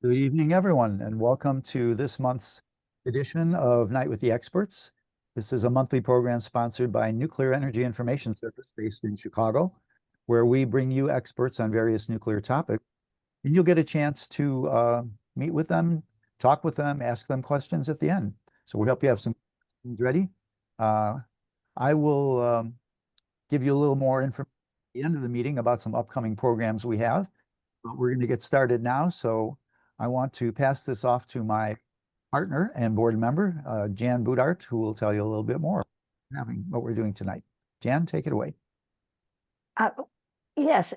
Good evening, everyone, and welcome to this month's edition of Night with the Experts. This is a monthly program sponsored by Nuclear Energy Information Service based in Chicago, where we bring you experts on various nuclear topics, and you'll get a chance to meet with them, talk with them, ask them questions at the end. So we hope you have some questions ready. Uh, I will give you a little more information at the end of the meeting about some upcoming programs we have. But we're going to get started now. So I want to pass this off to my partner and board member, Jan Budart, who will tell you a little bit more about what we're doing tonight. Jan, take it away. Uh, yes,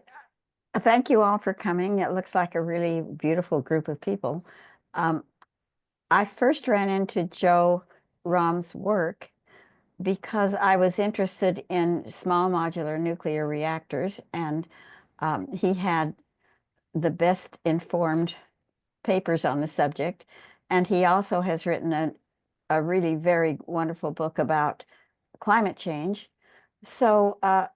thank you all for coming. It looks like a really beautiful group of people. Um, I first ran into Joe Romm's work because I was interested in small modular nuclear reactors, and he had the best informed papers on the subject. And he also has written a really very wonderful book about climate change. So I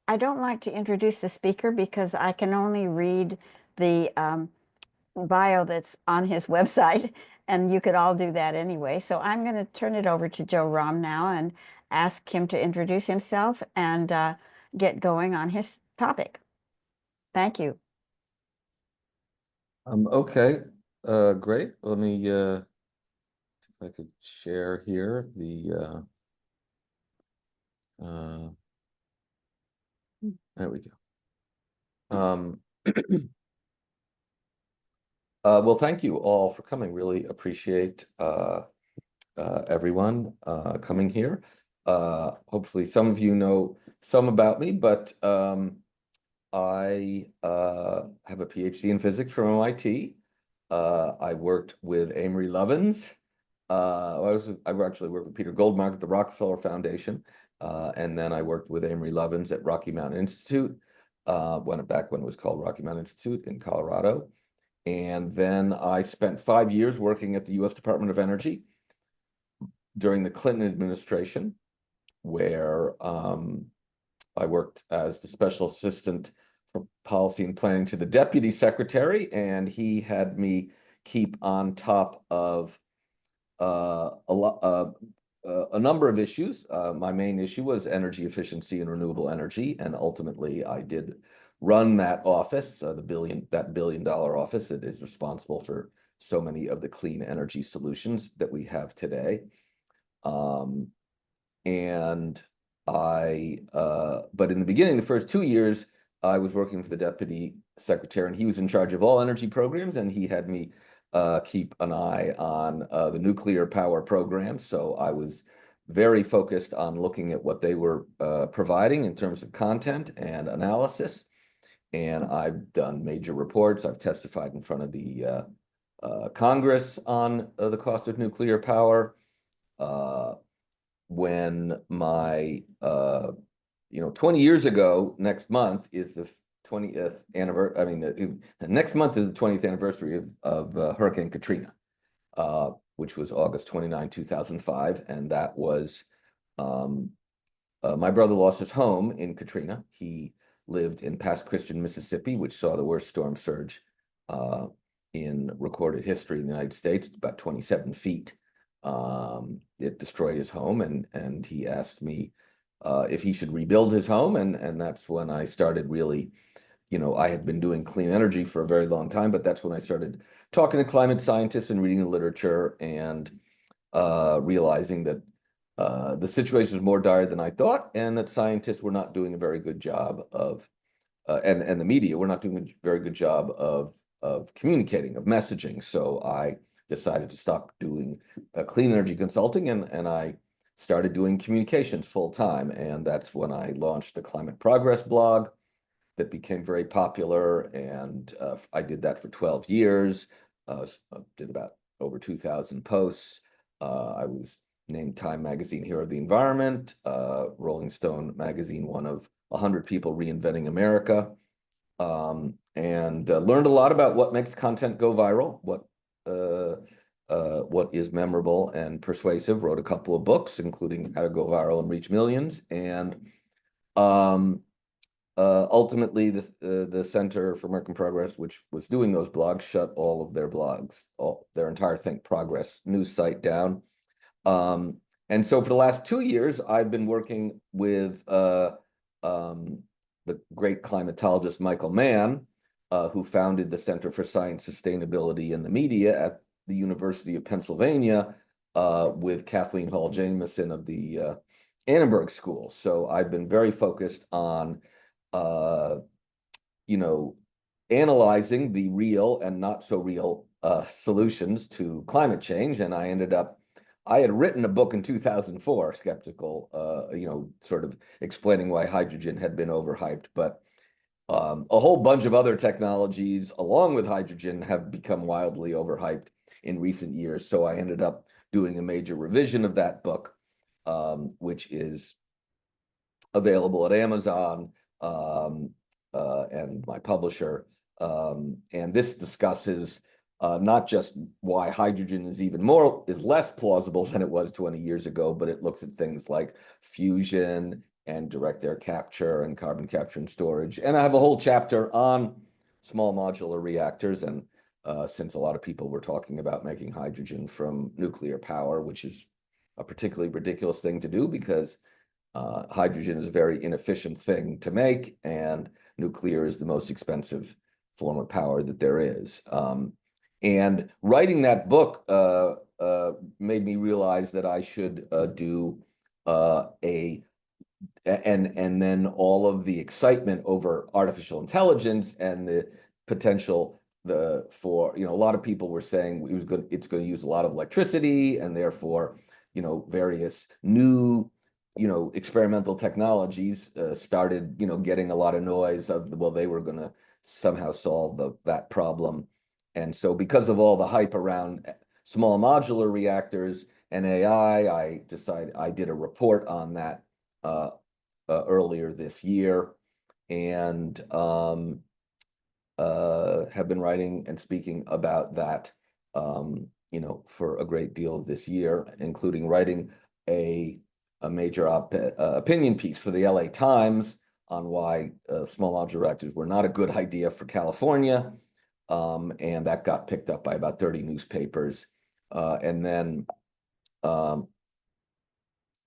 I don't like to introduce the speaker because I can only read the bio that's on his website, and you could all do that anyway. So I'm going to turn it over to Joe Romm now and ask him to introduce himself and get going on his topic. Thank you. Okay, great. Let me if I could share here the there we go. Well, thank you all for coming. Really appreciate everyone coming here. Hopefully some of you know some about me, but I have a PhD in physics from MIT. I worked with Amory Lovins. I actually worked with Peter Goldmark at the Rockefeller Foundation, and then I worked with Amory Lovins at Rocky Mountain Institute, when it was called Rocky Mountain Institute in Colorado. And then I spent 5 years working at the U.S. Department of Energy during the Clinton administration, where I worked as the special assistant for policy and planning to the deputy secretary, and he had me keep on top of a number of issues. My main issue was energy efficiency and renewable energy, and ultimately I did run that office, that billion-dollar office that is responsible for so many of the clean energy solutions that we have today. But in the beginning, the first 2 years, I was working for the deputy secretary, and he was in charge of all energy programs, and he had me keep an eye on the nuclear power program. So I was very focused on looking at what they were providing in terms of content and analysis. And I've done major reports. I've testified in front of the Congress on the cost of nuclear power. When my 20 years ago, next month is the 20th anniversary. I mean, next month is the 20th anniversary of Hurricane Katrina, which was August 29, 2005. And that was, my brother lost his home in Katrina. He lived in Pass Christian, Mississippi, which saw the worst storm surge in recorded history in the United States, about 27 feet. It destroyed his home, and he asked me if he should rebuild his home, and that's when I started really, I had been doing clean energy for a very long time, but that's when I started talking to climate scientists and reading the literature and realizing that the situation was more dire than I thought, and that scientists were not doing a very good job of, and the media were not doing a very good job of communicating, of messaging. So I decided to stop doing clean energy consulting, and I started doing communications full time. And that's when I launched the Climate Progress blog that became very popular. And I did that for 12 years, did about over 2,000 posts. I was named Time Magazine Hero of the Environment, Rolling Stone Magazine, one of 100 people reinventing America, and learned a lot about what makes content go viral, what is memorable and persuasive. Wrote a couple of books, including How to Go Viral and Reach Millions. And ultimately, the Center for American Progress, which was doing those blogs, shut all of their blogs, their entire Think Progress news site down. And so for the last 2 years, I've been working with the great climatologist Michael Mann, who founded the Center for Science, Sustainability, and the Media at the University of Pennsylvania, with Kathleen Hall Jamieson of the Annenberg School. So I've been very focused on, analyzing the real and not so real solutions to climate change. And I had written a book in 2004, skeptical, sort of explaining why hydrogen had been overhyped, but a whole bunch of other technologies along with hydrogen have become wildly overhyped in recent years. So I ended up doing a major revision of that book, which is available at Amazon and my publisher. And this discusses not just why hydrogen is less plausible than it was 20 years ago, but it looks at things like fusion and direct air capture and carbon capture and storage. And I have a whole chapter on small modular reactors. And since a lot of people were talking about making hydrogen from nuclear power, which is a particularly ridiculous thing to do because hydrogen is a very inefficient thing to make, and nuclear is the most expensive form of power that there is. And writing that book made me realize that I should do and then all of the excitement over artificial intelligence and the potential for a lot of people were saying it's going to use a lot of electricity, and therefore various new experimental technologies started getting a lot of noise of they were going to somehow solve that problem. And so because of all the hype around small modular reactors and AI, I did a report on that earlier this year, and have been writing and speaking about that for a great deal of this year, including writing a major opinion piece for the LA Times on why small modular reactors were not a good idea for California. And that got picked up by about 30 newspapers. And then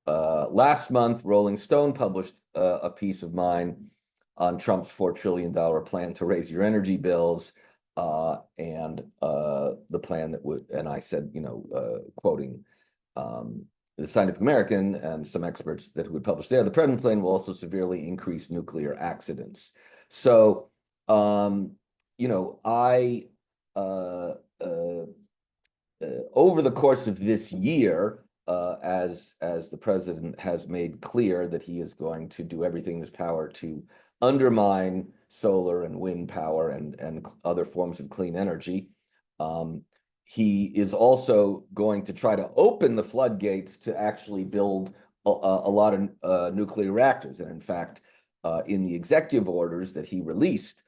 last month, Rolling Stone published a piece of mine on Trump's $4 trillion plan to raise your energy bills, and the plan that would, and I said, quoting the Scientific American and some experts that would publish there, the present plan will also severely increase nuclear accidents. So, over the course of this year, as the president has made clear that he is going to do everything in his power to undermine solar and wind power and other forms of clean energy, he is also going to try to open the floodgates to actually build a lot of nuclear reactors. And in fact, in the executive orders that he released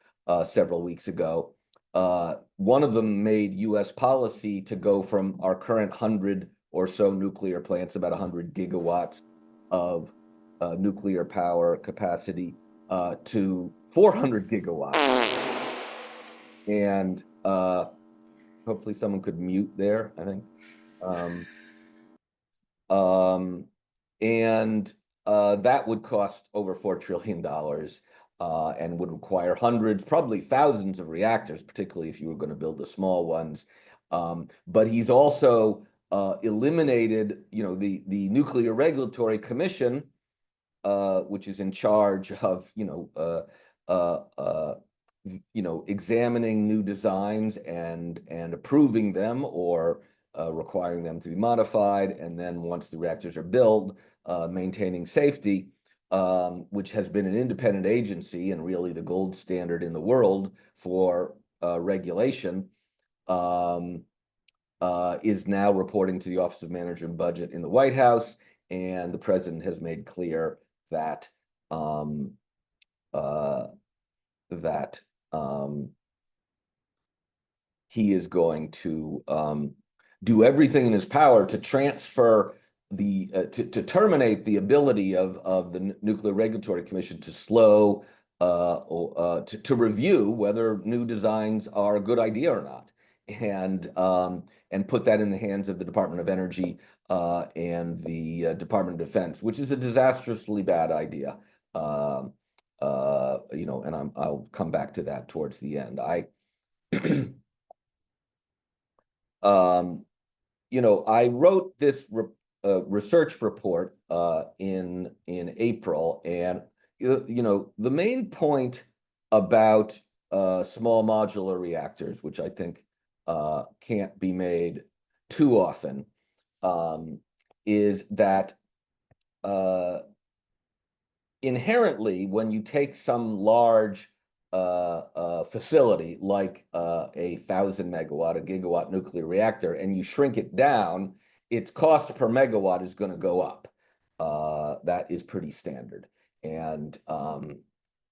several weeks ago, one of them made U.S. policy to go from our current 100 or so nuclear plants, about 100 gigawatts of nuclear power capacity, to 400 gigawatts. And hopefully someone could mute there, I think. And that would cost over $4 trillion. And would require hundreds, probably thousands of reactors, particularly if you were going to build the small ones. But he's also eliminated, the Nuclear Regulatory Commission, which is in charge of, examining new designs and approving them or requiring them to be modified. And then once the reactors are built, maintaining safety. Which has been an independent agency and really the gold standard in the world for regulation, is now reporting to the Office of Management and Budget in the White House. And the president has made clear that he is going to do everything in his power to transfer to terminate the ability of the Nuclear Regulatory Commission to slow to review whether new designs are a good idea or not, and put that in the hands of the Department of Energy and the Department of Defense, which is a disastrously bad idea. And I'll come back to that towards the end. I wrote this research report in April, and the main point about small modular reactors, which I think can't be made too often, is that inherently, when you take some large facility like a 1,000 megawatt, a gigawatt nuclear reactor, and you shrink it down, its cost per megawatt is going to go up. That is pretty standard. And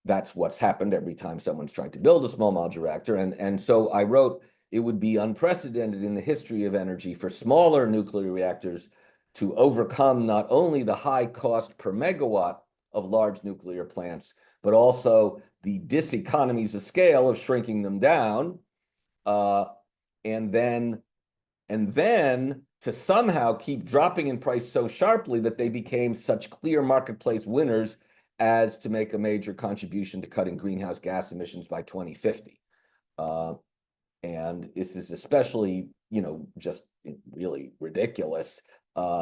that's what's happened every time someone's trying to build a small modular reactor. And so I wrote, it would be unprecedented in the history of energy for smaller nuclear reactors to overcome not only the high cost per megawatt of large nuclear plants, but also the diseconomies of scale of shrinking them down, and then to somehow keep dropping in price so sharply that they became such clear marketplace winners as to make a major contribution to cutting greenhouse gas emissions by 2050. And this is especially, just really ridiculous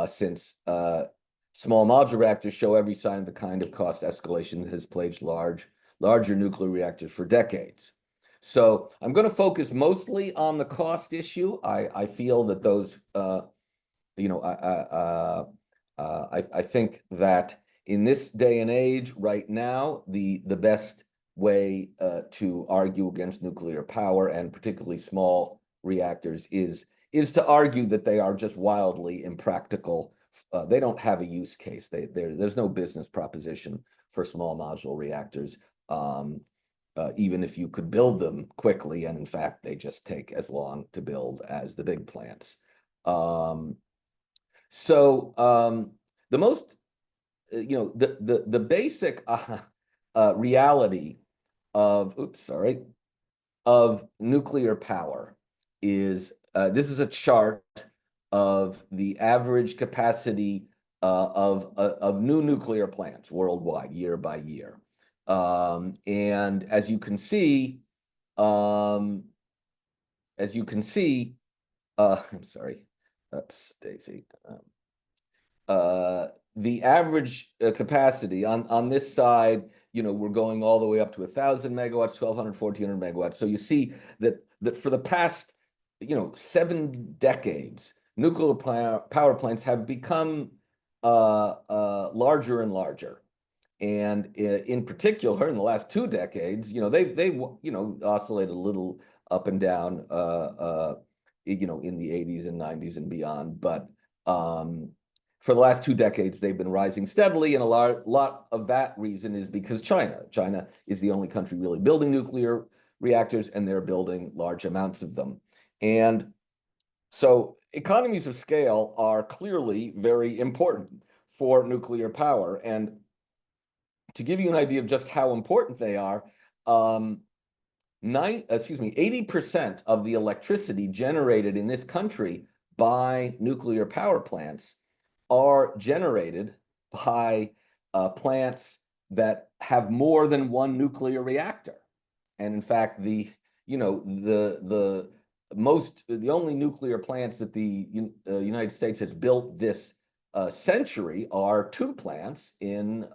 since small modular reactors show every sign of the kind of cost escalation that has plagued larger nuclear reactors for decades. So I'm going to focus mostly on the cost issue. I feel that those, I think that in this day and age, right now, the best way to argue against nuclear power, and particularly small reactors, is to argue that they are just wildly impractical. They don't have a use case. There's no business proposition for small modular reactors, even if you could build them quickly. And in fact, they just take as long to build as the big plants. The most, the basic reality of nuclear power is, this is a chart of the average capacity of new nuclear plants worldwide, year by year. And as you can see, I'm sorry, oops, Daisy. The average capacity on this side, we're going all the way up to 1,000 megawatts, 1,200, 1,400 megawatts. So you see that for the past, 7 decades, nuclear power plants have become larger and larger. And in particular, in the last 2 decades, they've oscillated a little up and down, in the 80s and 90s and beyond. But for the last 2 decades, they've been rising steadily, and a lot of that reason is because China is the only country really building nuclear reactors, and they're building large amounts of them. And so economies of scale are clearly very important for nuclear power. And to give you an idea of just how important they are, 80% of the electricity generated in this country by nuclear power plants are generated by plants that have more than one nuclear reactor. And in fact, the only nuclear plants that the United States has built this century are 2 plants in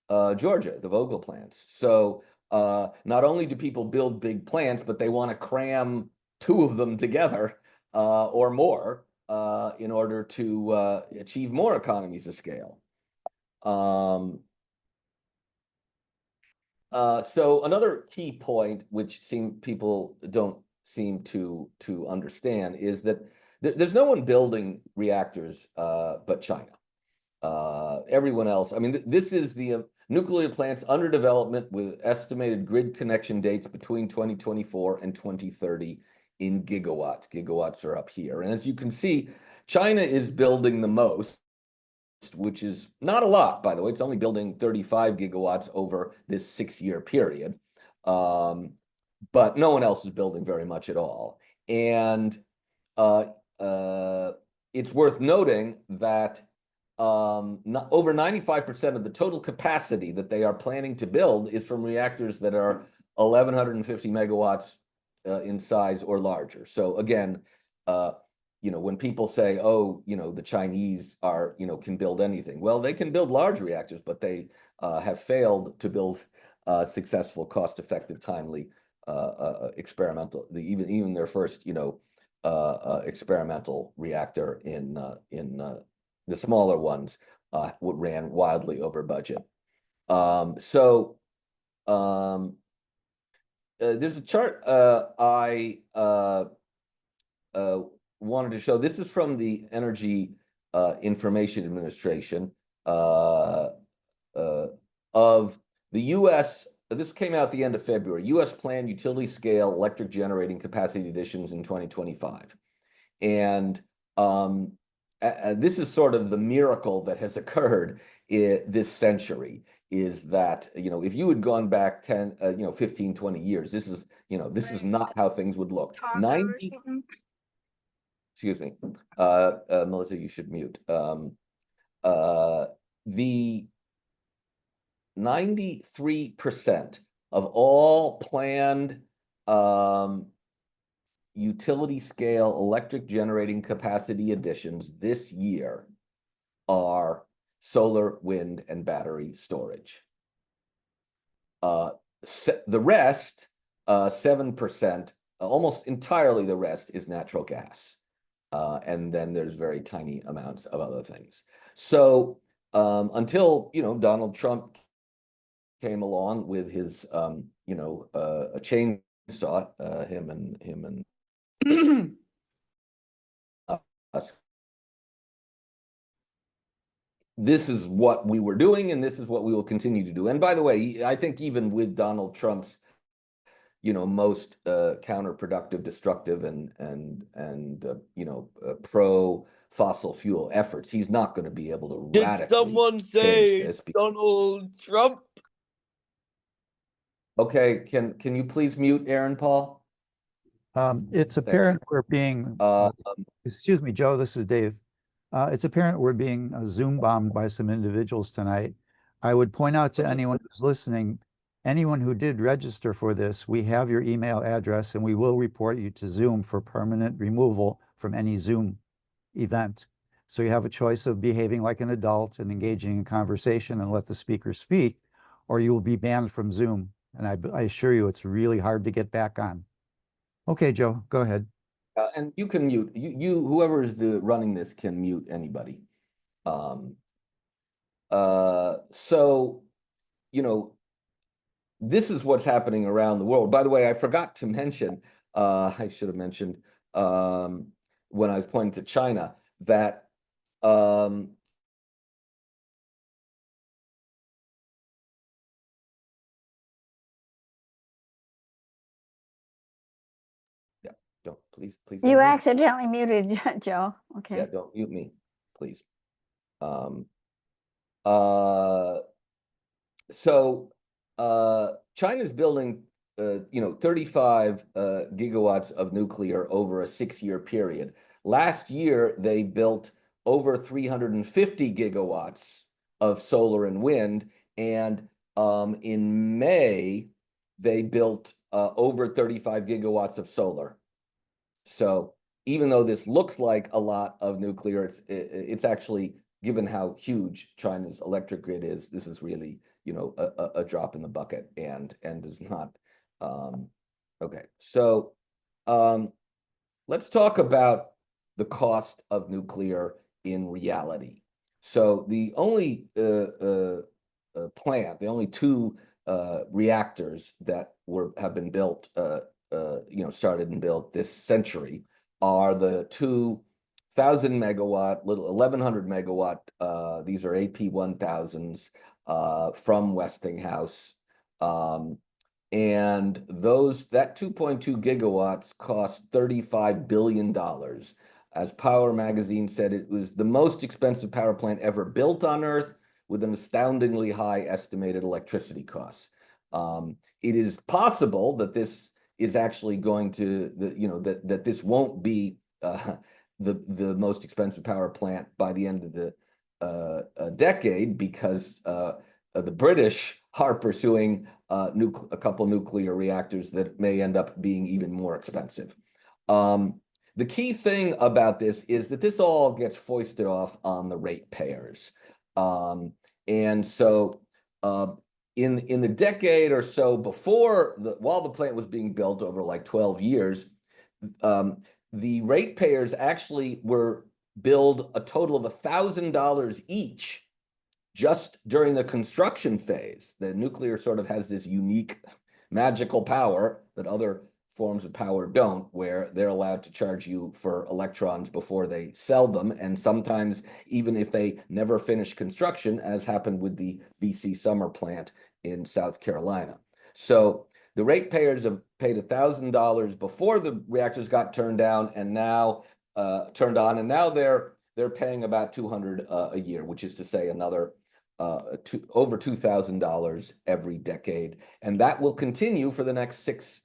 Georgia, the Vogtle plants. So not only do people build big plants, but they want to cram 2 of them together or more in order to achieve more economies of scale. So another key point, which people don't seem to understand, is that there's no one building reactors but China. Everyone else, this is the nuclear plants under development with estimated grid connection dates between 2024 and 2030 in gigawatts. Gigawatts are up here. And as you can see, China is building the most. which is not a lot, by the way. It's only building 35 gigawatts over this 6-year period. But no one else is building very much at all. And it's worth noting that over 95% of the total capacity that they are planning to build is from reactors that are 1,150 megawatts in size or larger. So again, when people say, oh, the Chinese are, can build anything. Well, they can build large reactors, but they have failed to build successful, cost-effective, timely experimental, even their first, experimental reactor in the smaller ones ran wildly over budget. There's a chart I wanted to show. This is from the Energy Information Administration of the U.S. This came out at the end of February. U.S. planned utility scale electric generating capacity additions in 2025. And this is sort of the miracle that has occurred this century, is that, if you had gone back 10, 15, 20 years, this is not how things would look. 90, excuse me, Melissa, you should mute. The 93% of all planned utility scale electric generating capacity additions this year are solar, wind, and battery storage. The rest, 7%, almost entirely the rest, is natural gas. And then there's very tiny amounts of other things. So until, Donald Trump came along with his, a chainsaw, him and us. This is what we were doing, and this is what we will continue to do. And by the way, I think even with Donald Trump's, most counterproductive, destructive, and pro fossil fuel efforts, he's not going to be able to radically someone say change this. Donald Trump? Okay, can you please mute Aaron Paul? It's apparent we're being, excuse me, Joe, this is Dave. It's apparent we're being Zoom bombed by some individuals tonight. I would point out to anyone who's listening, anyone who did register for this, we have your email address and we will report you to Zoom for permanent removal from any Zoom event. So you have a choice of behaving like an adult and engaging in conversation and let the speaker speak, or you will be banned from Zoom. And I assure you, it's really hard to get back on. Okay, Joe, go ahead. And you can mute, whoever is running this can mute anybody. So, this is what's happening around the world. By the way, I forgot to mention, I should have mentioned when I was pointing to China, that please. You don't accidentally muted Joe. Okay. Yeah, don't mute me, please. So China's building, 35 gigawatts of nuclear over a 6-year period. Last year, they built over 350 gigawatts of solar and wind, and in May, they built over 35 gigawatts of solar. So even though this looks like a lot of nuclear, it's actually, given how huge China's electric grid is, this is really, a drop in the bucket and is not. Okay, so let's talk about the cost of nuclear in reality. So the only plant, the only two reactors that have been built, started and built this century are the 2,000 megawatt, 1,100 megawatt. These are AP1000s from Westinghouse, and that 2.2 gigawatts cost $35 billion, as Power Magazine said, it was the most expensive power plant ever built on Earth, with an astoundingly high estimated electricity costs. It is possible that this is actually going to, that this won't be the most expensive power plant by the end of the decade, because the British are pursuing a couple nuclear reactors that may end up being even more expensive. The key thing about this is that this all gets foisted off on the ratepayers. And so in the decade or so before, while the plant was being built over like 12 years, the ratepayers actually were billed a total of $1,000 each just during the construction phase. The nuclear sort of has this unique magical power that other forms of power don't, where they're allowed to charge you for electrons before they sell them, and sometimes even if they never finish construction, as happened with the BC Summer plant in South Carolina. So the ratepayers have paid $1,000 before the reactors got turned on, and now they're paying about $200 a year, which is to say another over $2,000 every decade, and that will continue for the next 6+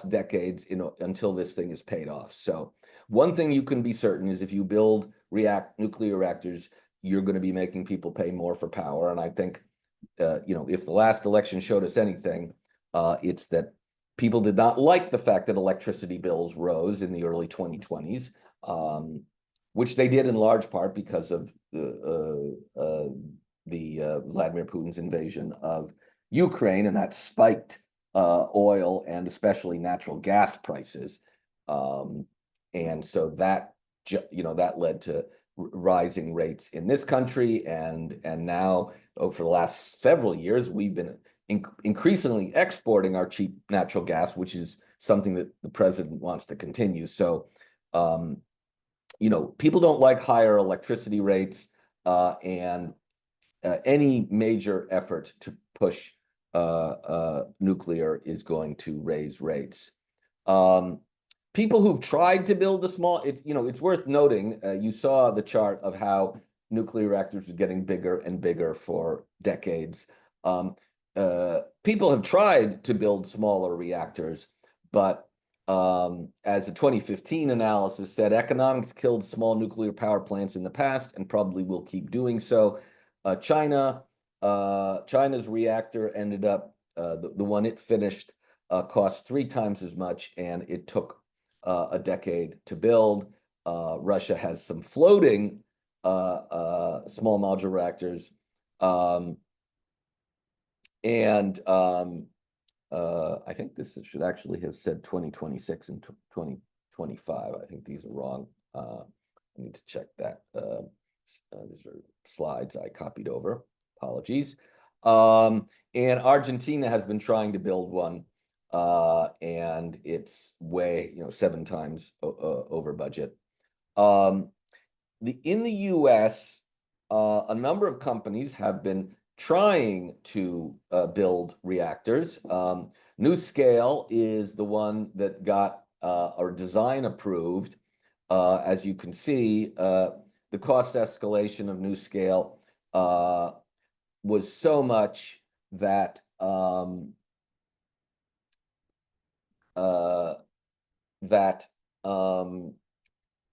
decades, until this thing is paid off. So one thing you can be certain is if you build nuclear reactors, you're going to be making people pay more for power. And I think, if the last election showed us anything, it's that people did not like the fact that electricity bills rose in the early 2020s, which they did in large part because of Vladimir Putin's invasion of Ukraine, and that spiked oil and especially natural gas prices, and so that led to rising rates in this country, and now over the last several years we've been increasingly exporting our cheap natural gas, which is something that the president wants to continue. So people don't like higher electricity rates, and any major effort to push nuclear is going to raise rates. People who've tried to build a small, it's worth noting, you saw the chart of how nuclear reactors are getting bigger and bigger for decades. People have tried to build smaller reactors, but as a 2015 analysis said, economics killed small nuclear power plants in the past and probably will keep doing so. China's reactor ended up, the one it finished cost 3 times as much, and it took a decade to build. Russia has some floating small modular reactors, and I think this should actually have said 2026 and 2025. I think these are wrong. I need to check that. These are slides I copied over. Apologies. And Argentina has been trying to build one, and it's way, 7 times over budget. In the US, a number of companies have been trying to build reactors. NuScale is the one that got our design approved. As you can see, the cost escalation of NuScale was so much that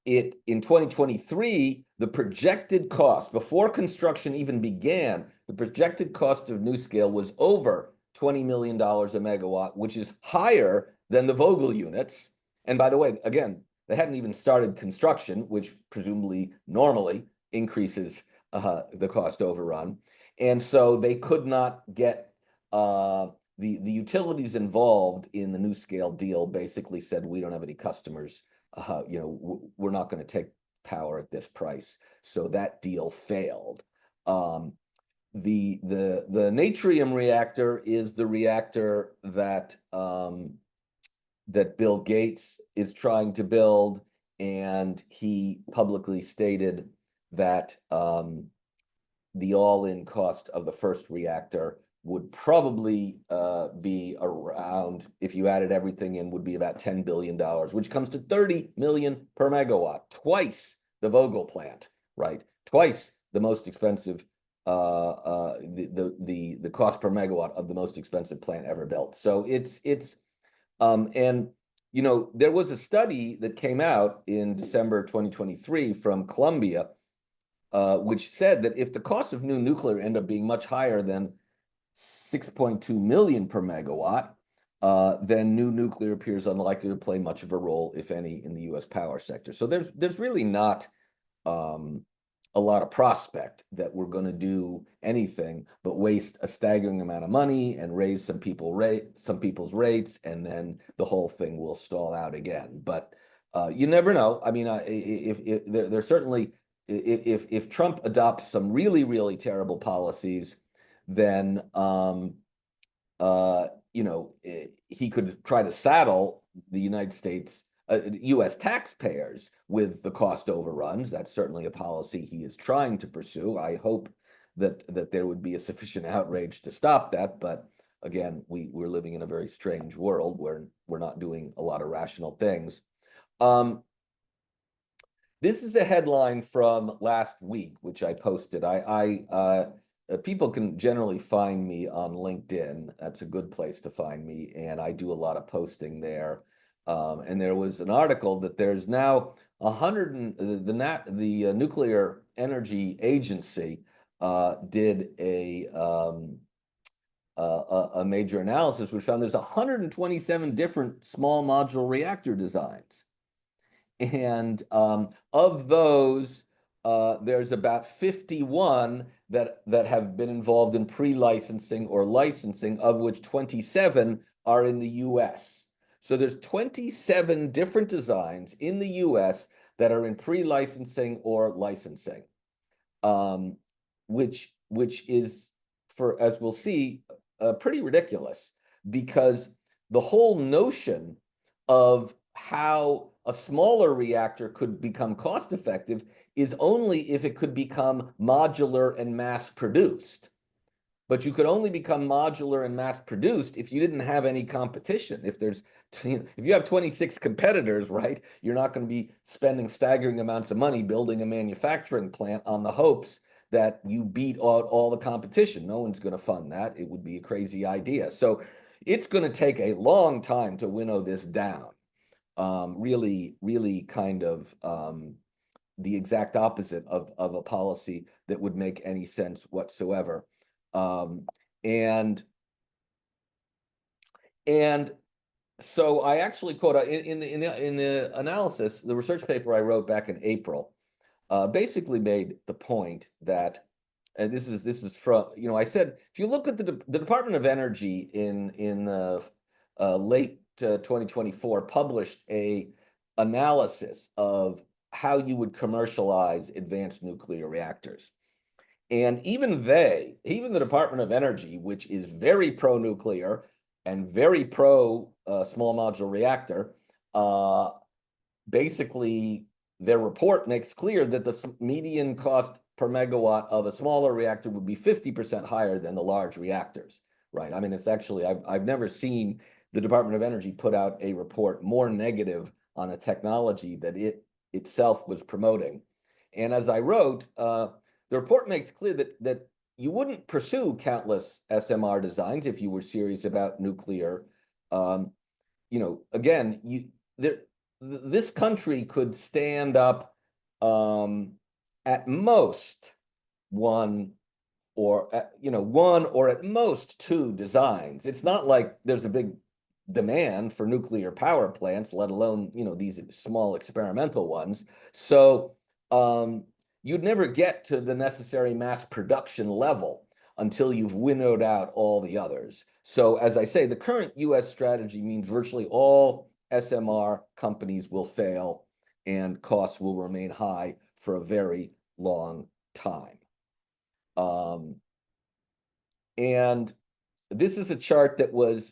it in 2023, the projected cost before construction even began, the projected cost of NuScale was over $20 million a megawatt, which is higher than the Vogtle units. And by the way, again, they hadn't even started construction, which presumably normally increases the cost overrun. And so they could not get the utilities involved in the NuScale deal basically said, we don't have any customers. We're not going to take power at this price. So that deal failed. The Natrium reactor is the reactor that that Bill Gates is trying to build, and he publicly stated that the all-in cost of the first reactor would probably be around, if you added everything in, would be about $10 billion, which comes to 30 million per megawatt, twice the Vogtle plant, right? Twice the most expensive, the cost per megawatt of the most expensive plant ever built. So and you know, there was a study that came out in December 2023 from Columbia, which said that if the cost of new nuclear end up being much higher than 6.2 million per megawatt, then new nuclear appears unlikely to play much of a role, if any, in the U.S. power sector. So there's really not a lot of prospect that we're going to do anything but waste a staggering amount of money and raise some people's rates, and then the whole thing will stall out again. But you never know. I mean, if there's certainly, if Trump adopts some really, really terrible policies, then you know, he could try to saddle the United States, U.S. taxpayers with the cost overruns. That's certainly a policy he is trying to pursue. I hope that there would be a sufficient outrage to stop that. But again, we're living in a very strange world where we're not doing a lot of rational things. This is a headline from last week, which I posted. People can generally find me on LinkedIn. That's a good place to find me, and I do a lot of posting there. And there was an article that there's now the Nuclear Energy Agency did a major analysis, which found there's 127 different small modular reactor designs. And of those, there's about 51 that have been involved in pre-licensing or licensing, of which 27 are in the US. So there's 27 different designs in the US that are in pre-licensing or licensing, which is, for, as we'll see, pretty ridiculous, because the whole notion of how a smaller reactor could become cost effective is only if it could become modular and mass produced. But you could only become modular and mass produced if you didn't have any competition. If you have 26 competitors, right, you're not going to be spending staggering amounts of money building a manufacturing plant on the hopes that you beat out all the competition. No one's going to fund that. It would be a crazy idea. So it's going to take a long time to winnow this down. Really kind of the exact opposite of a policy that would make any sense whatsoever. And so I actually quote in the analysis, the research paper I wrote back in April, basically made the point that, and this is from, you know, I said, if you look at the Department of Energy in late 2024 published a analysis of how you would commercialize advanced nuclear reactors. And even the Department of Energy, which is very pro-nuclear and very pro small modular reactor, basically their report makes clear that the median cost per megawatt of a smaller reactor would be 50% higher than the large reactors, right? I mean, it's actually, I've never seen the Department of Energy put out a report more negative on a technology that it itself was promoting. And as I wrote, the report makes clear that you wouldn't pursue countless SMR designs if you were serious about nuclear. You know, again, this country could stand up at most one or at most two designs. It's not like there's a big demand for nuclear power plants, let alone, you know, these small experimental ones. So you'd never get to the necessary mass production level until you've winnowed out all the others. So as I say, the current US strategy means virtually all SMR companies will fail and costs will remain high for a very long time. And this is a chart that was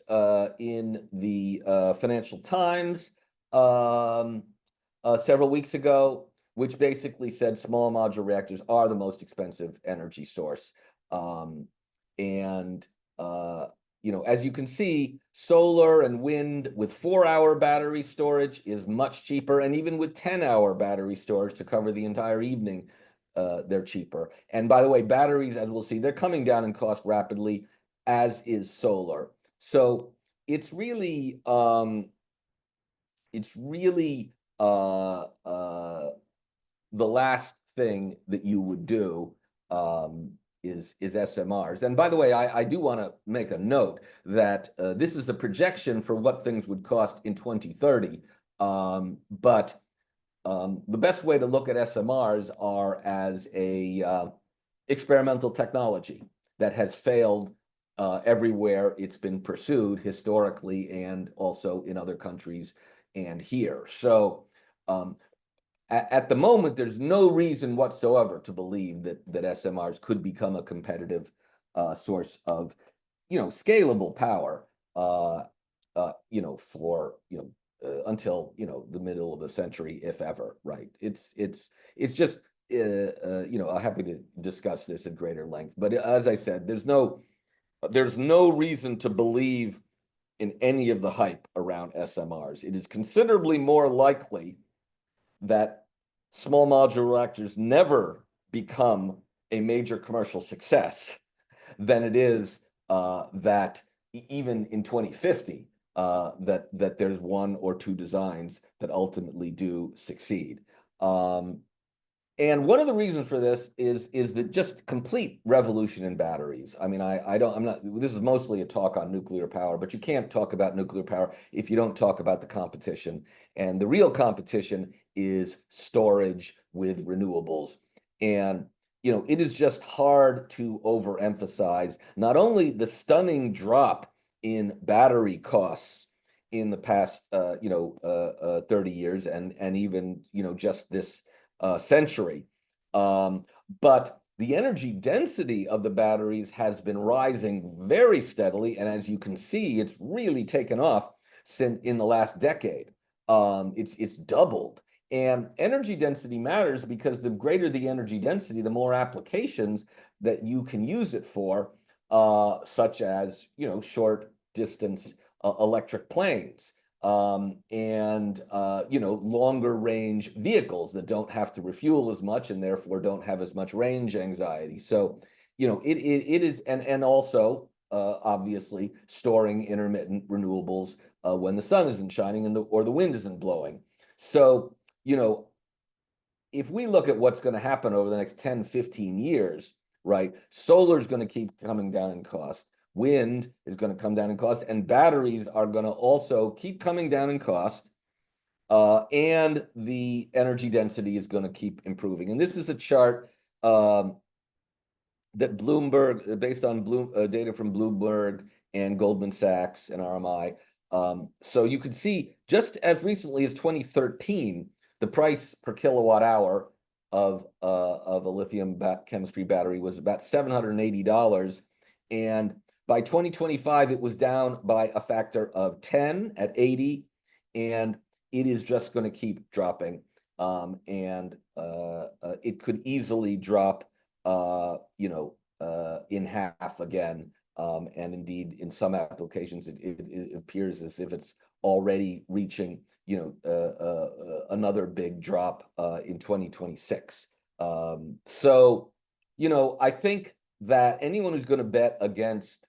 in the Financial Times several weeks ago, which basically said small modular reactors are the most expensive energy source. And you know, as you can see, solar and wind with 4-hour battery storage is much cheaper, and even with 10-hour battery storage to cover the entire evening, they're cheaper. And by the way, batteries, as we'll see, they're coming down in cost rapidly, as is solar. So it's really the last thing that you would do is SMRs. And by the way, I do want to make a note that this is a projection for what things would cost in 2030. But the best way to look at SMRs are as a experimental technology that has failed everywhere it's been pursued historically, and also in other countries and here. So at the moment, there's no reason whatsoever to believe that SMRs could become a competitive source of, you know, scalable power, you know, for, you know, until, you know, the middle of the century, if ever, right? It's just, you know, I'm happy to discuss this at greater length. But as I said, there's no reason to believe in any of the hype around SMRs. It is considerably more likely that small modular reactors never become a major commercial success than it is that even in 2050, that there's one or two designs that ultimately do succeed. And one of the reasons for this is the just complete revolution in batteries. I mean, this is mostly a talk on nuclear power, but you can't talk about nuclear power if you don't talk about the competition. And the real competition is storage with renewables. And, you know, it is just hard to overemphasize not only the stunning drop in battery costs in the past, 30 years and even, you know, just this century. But the energy density of the batteries has been rising very steadily. And as you can see, it's really taken off since in the last decade. It's doubled. And energy density matters because the greater the energy density, the more applications that you can use it for, such as, you know, short distance electric planes. And you know, longer range vehicles that don't have to refuel as much and therefore don't have as much range anxiety. So, you know, it is, and also obviously storing intermittent renewables when the sun isn't shining and or the wind isn't blowing. So, you know, if we look at what's going to happen over the next 10, 15 years, right, solar is going to keep coming down in cost. Wind is going to come down in cost, and batteries are going to also keep coming down in cost, and the energy density is going to keep improving. And this is a chart that Bloomberg, based on data from Bloomberg and Goldman Sachs and RMI. So you can see just as recently as 2013, the price per kilowatt hour of a lithium chemistry battery was about $780, and by 2025, it was down by a factor of 10 at 80, and it is just going to keep dropping. And it could easily drop, in half again. And indeed, in some applications, it appears as if it's already reaching, another big drop in 2026. So, I think that anyone who's going to bet against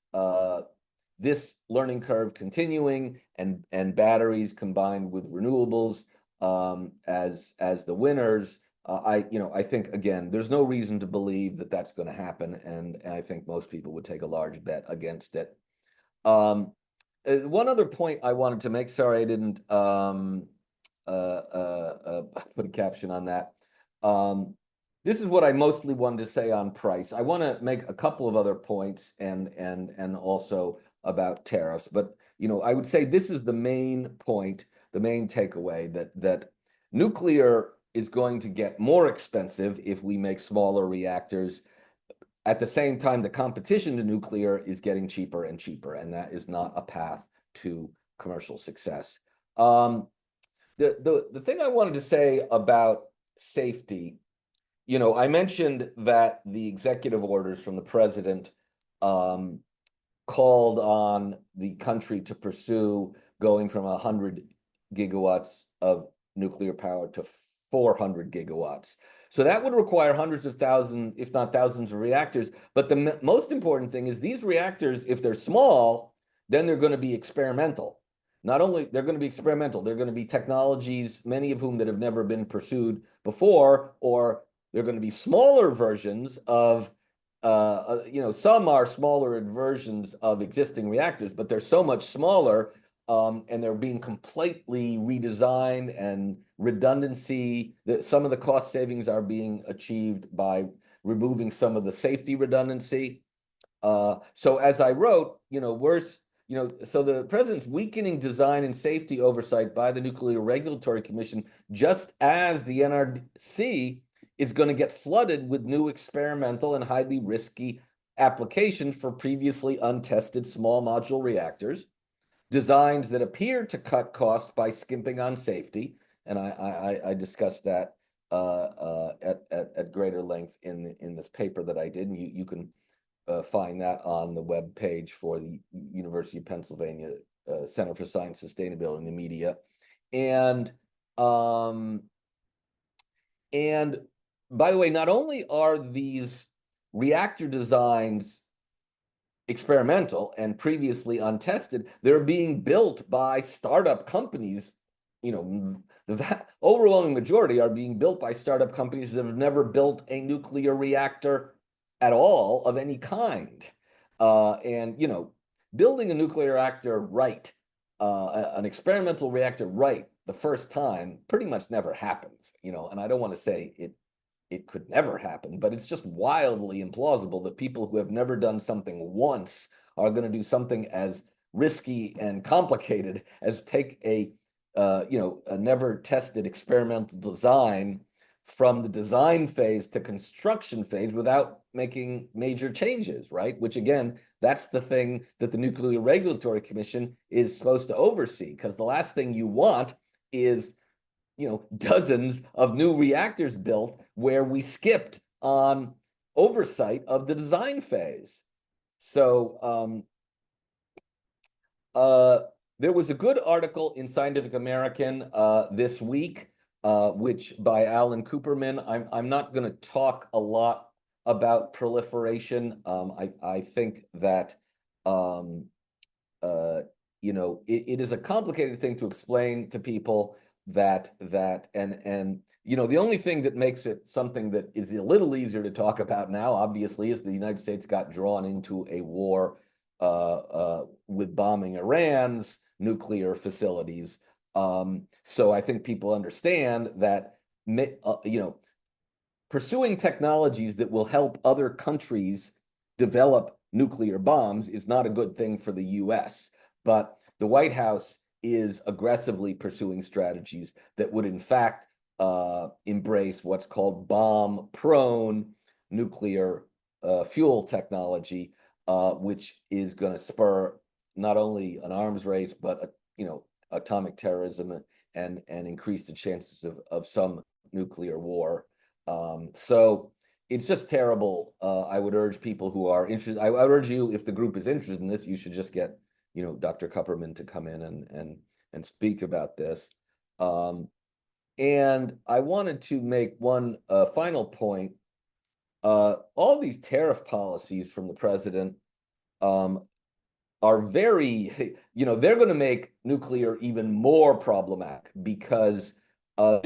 this learning curve continuing and batteries combined with renewables as the winners, I think, again, there's no reason to believe that that's going to happen, and I think most people would take a large bet against it. One other point I wanted to make, sorry I didn't put a caption on that. This is what I mostly wanted to say on price. I want to make a couple of other points and also about tariffs, but I would say this is the main point, the main takeaway, that nuclear is going to get more expensive if we make smaller reactors. At the same time, the competition to nuclear is getting cheaper and cheaper, and that is not a path to commercial success. The thing I wanted to say about safety, I mentioned that the executive orders from the president called on the country to pursue going from 100 gigawatts of nuclear power to 400 gigawatts. So that would require hundreds of thousands, if not thousands of reactors. But the most important thing is these reactors, if they're small, then they're going to be experimental. Not only they're going to be experimental, they're going to be technologies, many of whom that have never been pursued before, or they're going to be smaller versions of, some are smaller versions of existing reactors, but they're so much smaller, and they're being completely redesigned, and redundancy, that some of the cost savings are being achieved by removing some of the safety redundancy. So as I wrote, so the president's weakening design and safety oversight by the Nuclear Regulatory Commission, just as the NRC is going to get flooded with new experimental and highly risky applications for previously untested small modular reactors, designs that appear to cut costs by skimping on safety. And I discussed that at greater length in this paper that I did. And you can find that on the web page for the University of Pennsylvania Center for Science Sustainability in the Media. And by the way, not only are these reactor designs experimental and previously untested, they're being built by startup companies. The overwhelming majority are being built by startup companies that have never built a nuclear reactor at all of any kind. Building a nuclear reactor right, an experimental reactor right the first time pretty much never happens, and I don't want to say it could never happen, but it's just wildly implausible that people who have never done something once are going to do something as risky and complicated as take a never tested experimental design from the design phase to construction phase without making major changes, right? Which again, that's the thing that the Nuclear Regulatory Commission is supposed to oversee, because the last thing you want is dozens of new reactors built where we skipped on oversight of the design phase. So there was a good article in Scientific American this week, which by Alan Cooperman. I'm not going to talk a lot about proliferation. I think that it is a complicated thing to explain to people. The only thing that makes it something that is a little easier to talk about now, obviously, is the United States got drawn into a war with bombing Iran's nuclear facilities. So I think people understand that pursuing technologies that will help other countries develop nuclear bombs is not a good thing for the US. But the White House is aggressively pursuing strategies that would in fact embrace what's called bomb-prone nuclear fuel technology, which is going to spur not only an arms race, but atomic terrorism and increase the chances of some nuclear war. So it's just terrible. I would urge people who are interested, I would urge you, if the group is interested in this, you should just get Dr. Kupperman to come in and speak about this. And I wanted to make one final point. All these tariff policies from the president are very, they're going to make nuclear even more problematic, because the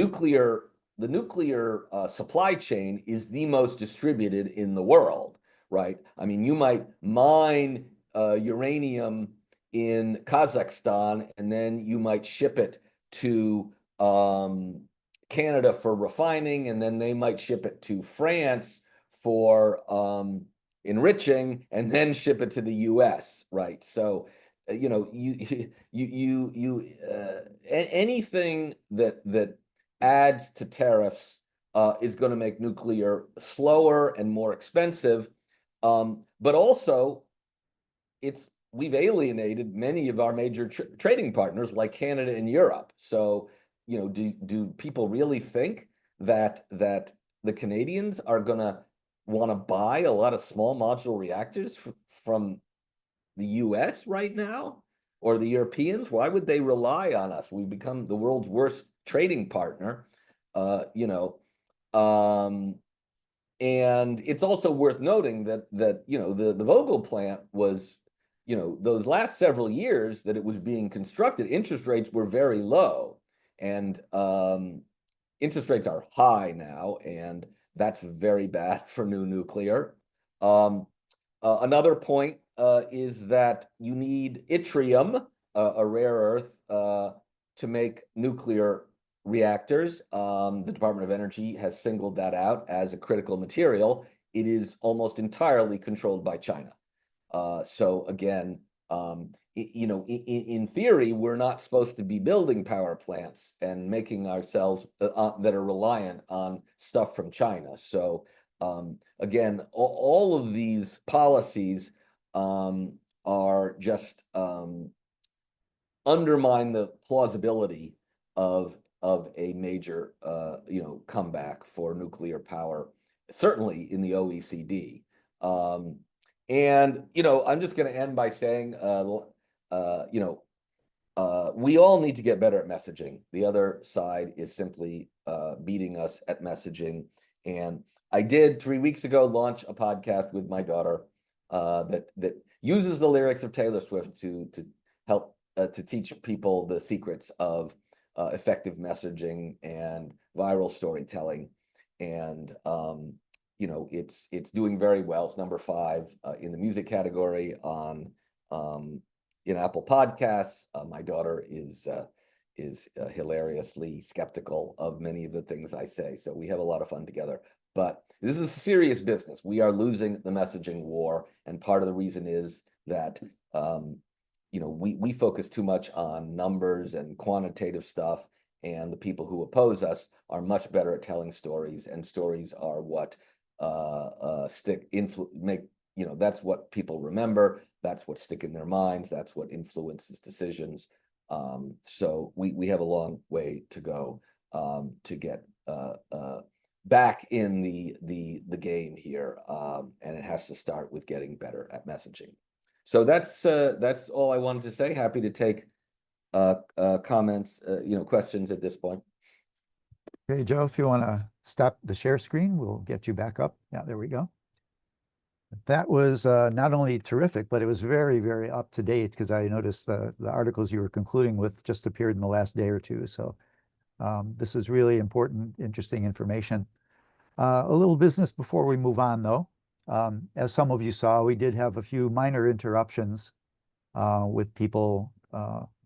nuclear supply chain is the most distributed in the world, right? I mean, you might mine uranium in Kazakhstan, and then you might ship it to Canada for refining, and then they might ship it to France for enriching, and then ship it to the US, right? So anything that adds to tariffs is going to make nuclear slower and more expensive, but also we've alienated many of our major trading partners like Canada and Europe. So, do people really think that the Canadians are going to want to buy a lot of small modular reactors from the US right now or the Europeans? Why would they rely on us? We've become the world's worst trading partner, you know. And it's also worth noting that you know, the Vogtle plant was, you know, those last several years that it was being constructed, interest rates were very low, and interest rates are high now, and that's very bad for new nuclear. Another point is that you need yttrium, a rare earth, to make nuclear reactors. The Department of Energy has singled that out as a critical material. It is almost entirely controlled by China. So again, you know, in theory, we're not supposed to be building power plants and making ourselves that are reliant on stuff from China. So again, all of these policies are just undermine the plausibility of a major you know, comeback for nuclear power, certainly in the OECD. And you know, I'm just going to end by saying, you know, we all need to get better at messaging. The other side is simply beating us at messaging. And I did 3 weeks ago launch a podcast with my daughter that uses the lyrics of Taylor Swift to help to teach people the secrets of effective messaging and viral storytelling. And you know, it's doing very well. It's number 5 in the music category on in Apple Podcasts. My daughter is hilariously skeptical of many of the things I say, so we have a lot of fun together. But this is serious business. We are losing the messaging war, and part of the reason is that you know, we focus too much on numbers and quantitative stuff, and the people who oppose us are much better at telling stories, and stories are what make, you know, that's what people remember, that's what stick in their minds, that's what influences decisions. So we have a long way to go to get back in the game here, and it has to start with getting better at messaging. So that's all I wanted to say. Happy to take comments, you know, questions at this point. Okay, Joe, if you want to stop the share screen, we'll get you back up. Yeah, there we go. That was not only terrific, but it was very, very up to date, because I noticed the articles you were concluding with just appeared in the last day or two. So this is really important, interesting information. A little business before we move on, though. As some of you saw, we did have a few minor interruptions with people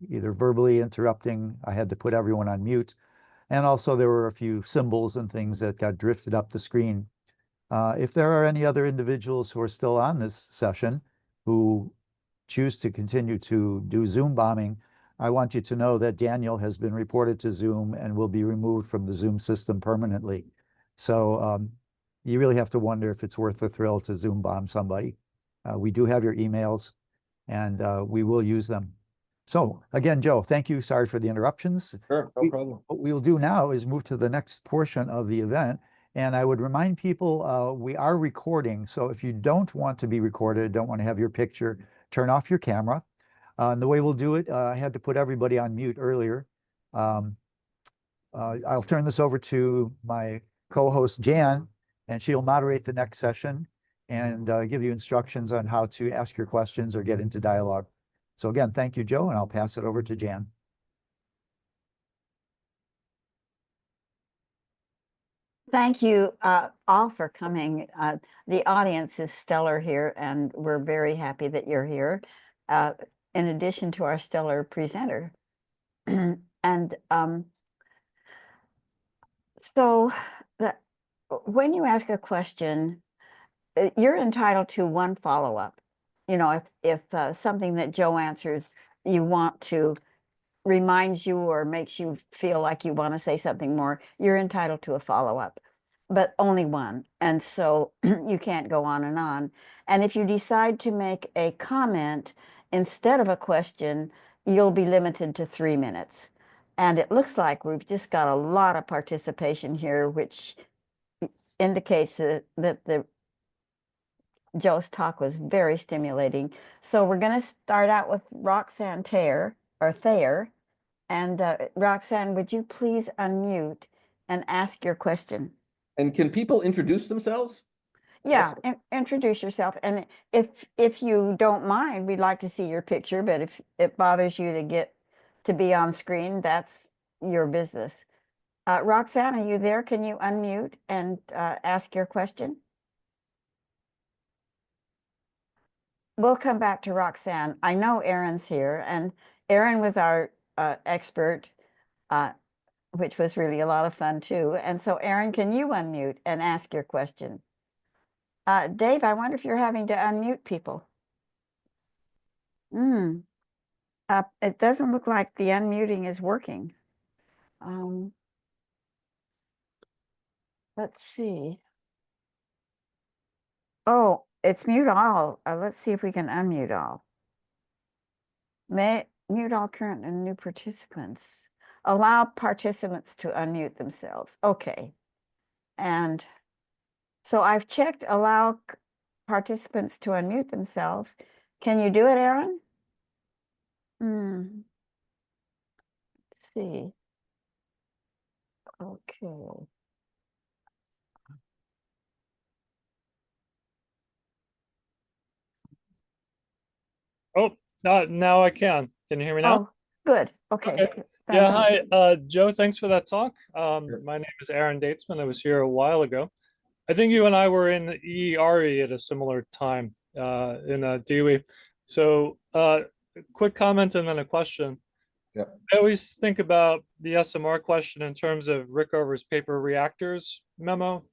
either verbally interrupting. I had to put everyone on mute. And also there were a few symbols and things that got drifted up the screen. If there are any other individuals who are still on this session who choose to continue to do Zoom bombing, I want you to know that Daniel has been reported to Zoom and will be removed from the Zoom system permanently. So you really have to wonder if it's worth the thrill to Zoom bomb somebody. We do have your emails, and we will use them. So again, Joe, thank you. Sorry for the interruptions. Sure, no problem. What we'll do now is move to the next portion of the event. And I would remind people we are recording. So if you don't want to be recorded, don't want to have your picture, turn off your camera. And the way we'll do it, I had to put everybody on mute earlier. I'll turn this over to my co-host, Jan, and she'll moderate the next session and give you instructions on how to ask your questions or get into dialogue. So again, thank you, Joe, and I'll pass it over to Jan. Thank you all for coming. The audience is stellar here, and we're very happy that you're here, in addition to our stellar presenter. And so when you ask a question, you're entitled to one follow-up. You know, if something that Joe answers you want to reminds you or makes you feel like you want to say something more, you're entitled to a follow-up, but only one. And so you can't go on. And if you decide to make a comment instead of a question, you'll be limited to 3 minutes. And it looks like we've just got a lot of participation here, which indicates that the Joe's talk was very stimulating. So we're going to start out with Roxanne Thayer. And Roxanne, would you please unmute and ask your question? And can people introduce themselves? Yeah, introduce yourself. And if you don't mind, we'd like to see your picture, but if it bothers you to be on screen, that's your business. Roxanne, are you there? Can you unmute and ask your question? We'll come back to Roxanne. I know Aaron's here, and Aaron was our expert, which was really a lot of fun too. And so Aaron, can you unmute and ask your question? Dave, I wonder if you're having to unmute people. It doesn't look like the unmuting is working. Let's see. Oh, it's mute all. Let's see if we can unmute all. Mute all current and new participants. Allow participants to unmute themselves. Okay. And so I've checked allow participants to unmute themselves. Can you do it, Aaron? Let's see. Okay. Oh, now I can. Can you hear me now? Oh, good. Okay. Yeah, Thank hi, Joe, thanks for that talk. My name is Aaron Datesman. I was here a while ago. I think you and I were in ERE at a similar time in Dewey. So quick comment and then a question. Yep. I always think about the SMR question in terms of Rickover's paper reactors memo.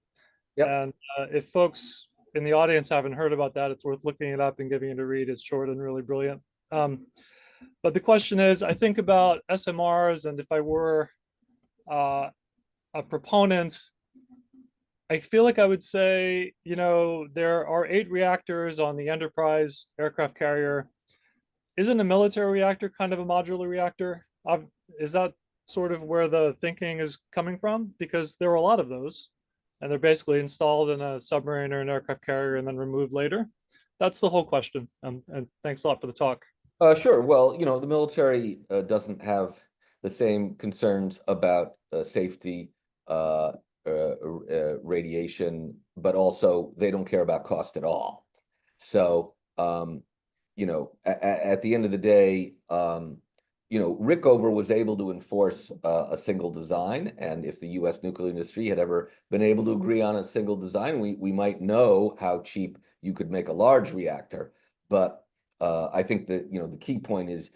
Yep. And if folks in the audience haven't heard about that, it's worth looking it up and giving it a read. It's short and really brilliant. But the question is, I think about SMRs, and if I were a proponent, I feel like I would say, you know, there are 8 reactors on the Enterprise aircraft carrier. Isn't a military reactor kind of a modular reactor? Is that sort of where the thinking is coming from? Because there are a lot of those, and they're basically installed in a submarine or an aircraft carrier and then removed later. That's the whole question. And thanks a lot for the talk. Sure. Well, you know, the military doesn't have the same concerns about safety, radiation, but also they don't care about cost at all. So, you know, at the end of the day, you know, Rickover was able to enforce a single design, and if the U.S. nuclear industry had ever been able to agree on a single design, we might know how cheap you could make a large reactor. But I think that, you know, the key point is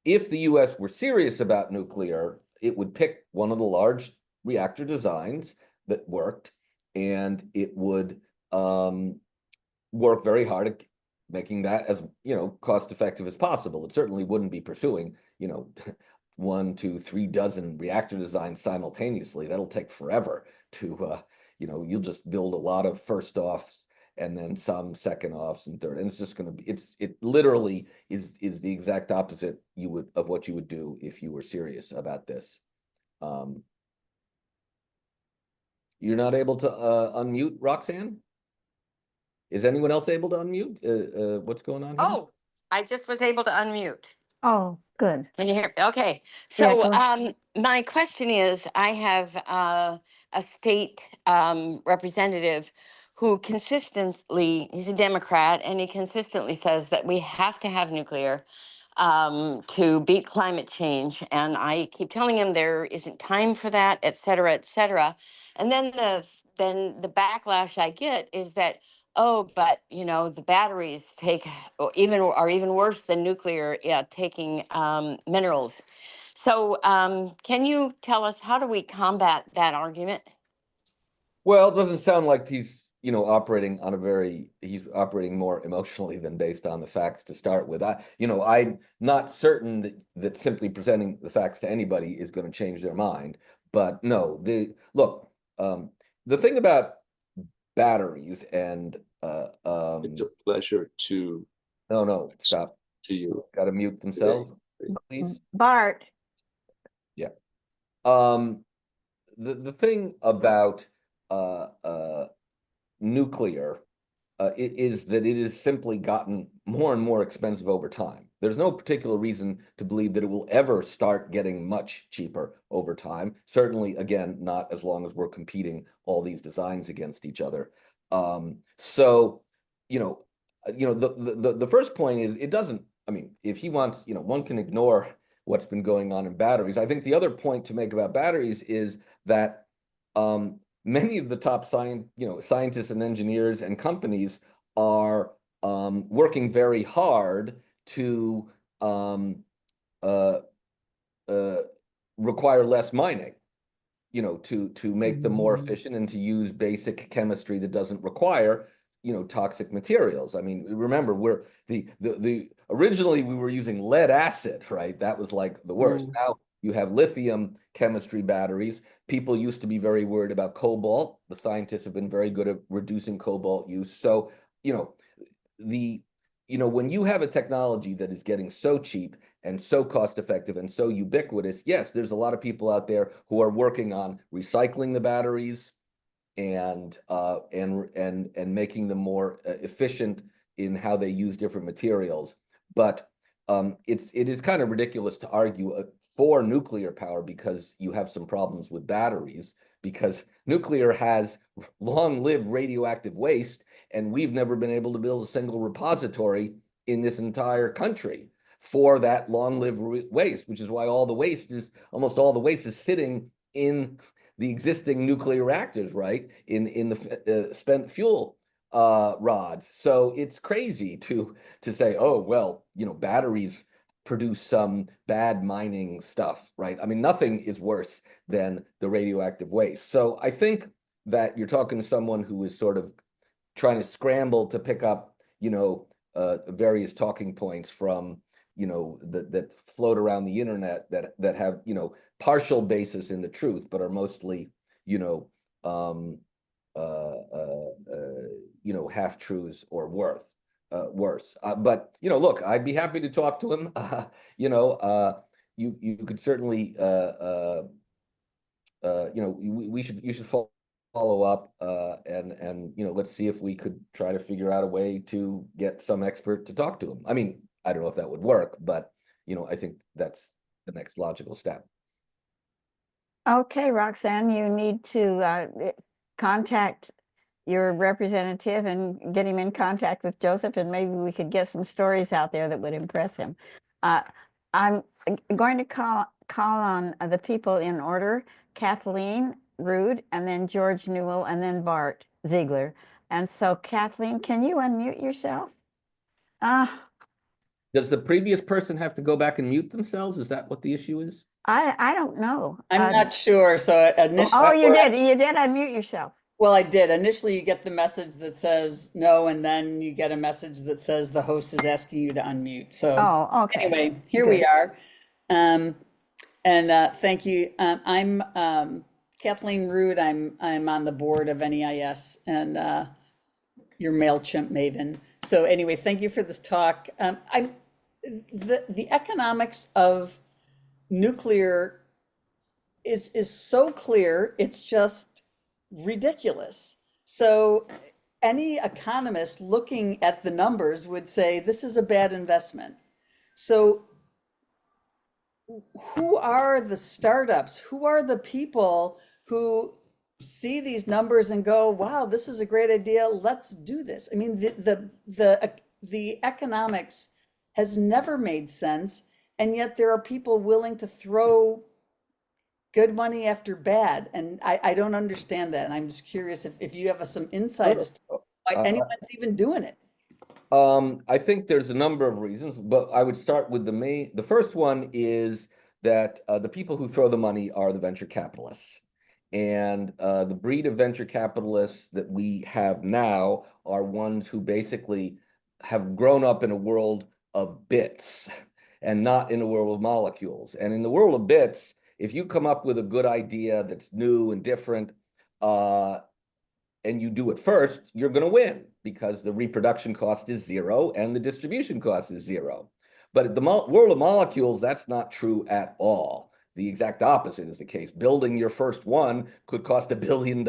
if the US were serious about nuclear, it would pick one of the large reactor designs that worked, and it would work very hard at making that as, you know, cost effective as possible. It certainly wouldn't be pursuing, you know, 1, 2, 3 dozen reactor designs simultaneously. That'll take forever to, you know, you'll just build a lot of first offs and then some second offs and third, and it's just going to be, it literally is the exact opposite of what you would do if you were serious about this. You're not able to unmute, Roxanne? Is anyone else able to unmute? What's going on here? Oh, I just was able to unmute. Oh, good. Can you hear? Okay. Yeah, So go my question is, I have a state representative who consistently, he's a Democrat, and he consistently says that we have to have nuclear to beat climate change. And I keep telling him there isn't time for that, et cetera, et cetera. And then the backlash I get is that, oh, but you know, the batteries are even worse than nuclear, taking minerals. So can you tell us, how do we combat that argument? Well, it doesn't sound like he's, you know, he's operating more emotionally than based on the facts to start with. You know, I'm not certain that simply presenting the facts to anybody is going to change their mind. But no, look, the thing about batteries and it's a pleasure to no, stop. to you. Got to mute themselves, please. Bart. Yeah. The thing about nuclear is that it has simply gotten more and more expensive over time. There's no particular reason to believe that it will ever start getting much cheaper over time. Certainly, again, not as long as we're competing all these designs against each other. So, the first point is it doesn't. I mean, if he wants, one can ignore what's been going on in batteries. I think the other point to make about batteries is that many of the top scientists and engineers and companies are working very hard to require less mining, to make them more efficient and to use basic chemistry that doesn't require, toxic materials. I mean, remember, we're originally we were using lead acid, right? That was like the worst. Now you have lithium chemistry batteries. People used to be very worried about cobalt. The scientists have been very good at reducing cobalt use. So, when you have a technology that is getting so cheap and so cost effective and so ubiquitous, yes, there's a lot of people out there who are working on recycling the batteries and making them more efficient in how they use different materials. But it is kind of ridiculous to argue for nuclear power because you have some problems with batteries, because nuclear has long-lived radioactive waste, and we've never been able to build a single repository in this entire country for that long-lived waste, which is why almost all the waste is sitting in the existing nuclear reactors, right? In the spent fuel rods. So it's crazy to say, oh, well, batteries produce some bad mining stuff, right? I mean, nothing is worse than the radioactive waste. So I think that you're talking to someone who is sort of trying to scramble to pick up, various talking points from, that float around the internet that have, partial basis in the truth, but are mostly, half truths or worse. But look, I'd be happy to talk to him. You could certainly, you should follow up, and let's see if we could try to figure out a way to get some expert to talk to him. I mean, I don't know if that would work, but I think that's the next logical step. Okay, Roxanne, you need to contact your representative and get him in contact with Joseph, and maybe we could get some stories out there that would impress him. I'm going to call on the people in order: Kathleen Rude, and then George Newell, and then Bart Ziegler. And so, Kathleen, can you unmute yourself? Does the previous person have to go back and mute themselves? Is that what the issue is? I don't know. I'm not sure. So initially, oh, you did unmute yourself. Well, I did. Initially, you get the message that says no, and then you get a message that says the host is asking you to unmute. So okay. Anyway, here we are. And thank you. I'm Kathleen Rude. I'm on the board of NEIS and your MailChimp maven. So anyway, thank you for this talk. The economics of nuclear is so clear. It's just ridiculous. So any economist looking at the numbers would say this is a bad investment. So who are the startups? Who are the people who see these numbers and go, wow, this is a great idea, let's do this? I mean, the economics has never made sense, and yet there are people willing to throw good money after bad, and I don't understand that. And I'm just curious if you have some insight as to why anyone's even doing it. I think there's a number of reasons, but I would start with the first one is that the people who throw the money are the venture capitalists. And the breed of venture capitalists that we have now are ones who basically have grown up in a world of bits and not in a world of molecules. And in the world of bits, if you come up with a good idea that's new and different, and you do it first, you're going to win because the reproduction cost is zero and the distribution cost is zero. But in the world of molecules, that's not true at all. The exact opposite is the case. Building your first one could cost $1 billion,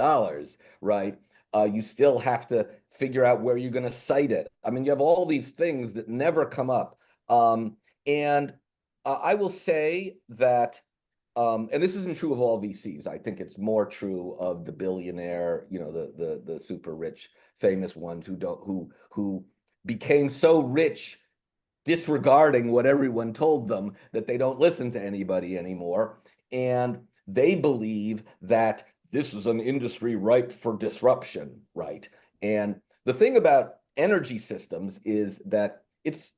right? You still have to figure out where you're going to site it. I mean, you have all these things that never come up. And I will say that, and this isn't true of all VCs. I think it's more true of the billionaire, you know, the super rich, famous ones who became so rich disregarding what everyone told them that they don't listen to anybody anymore. And they believe that this is an industry ripe for disruption, right? And the thing about energy systems is that it's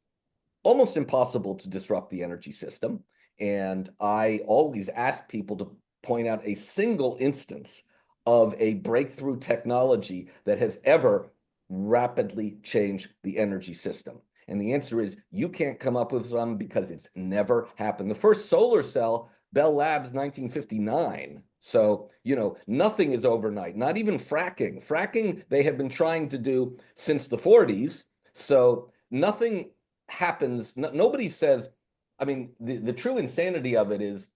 almost impossible to disrupt the energy system. And I always ask people to point out a single instance of a breakthrough technology that has ever rapidly changed the energy system. And the answer is you can't come up with some because it's never happened. The first solar cell, Bell Labs, 1959. So, you know, nothing is overnight, not even fracking. Fracking, they have been trying to do since the 40s. So nothing happens. Nobody says, I mean, the true insanity of it is,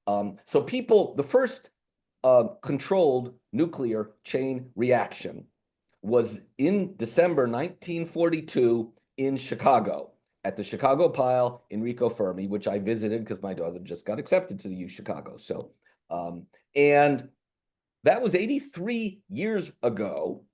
so people, the first controlled nuclear chain reaction was in December 1942 in Chicago, at the Chicago Pile Enrico Fermi, which I visited because my daughter just got accepted to the U Chicago. So, and that was 83 years ago.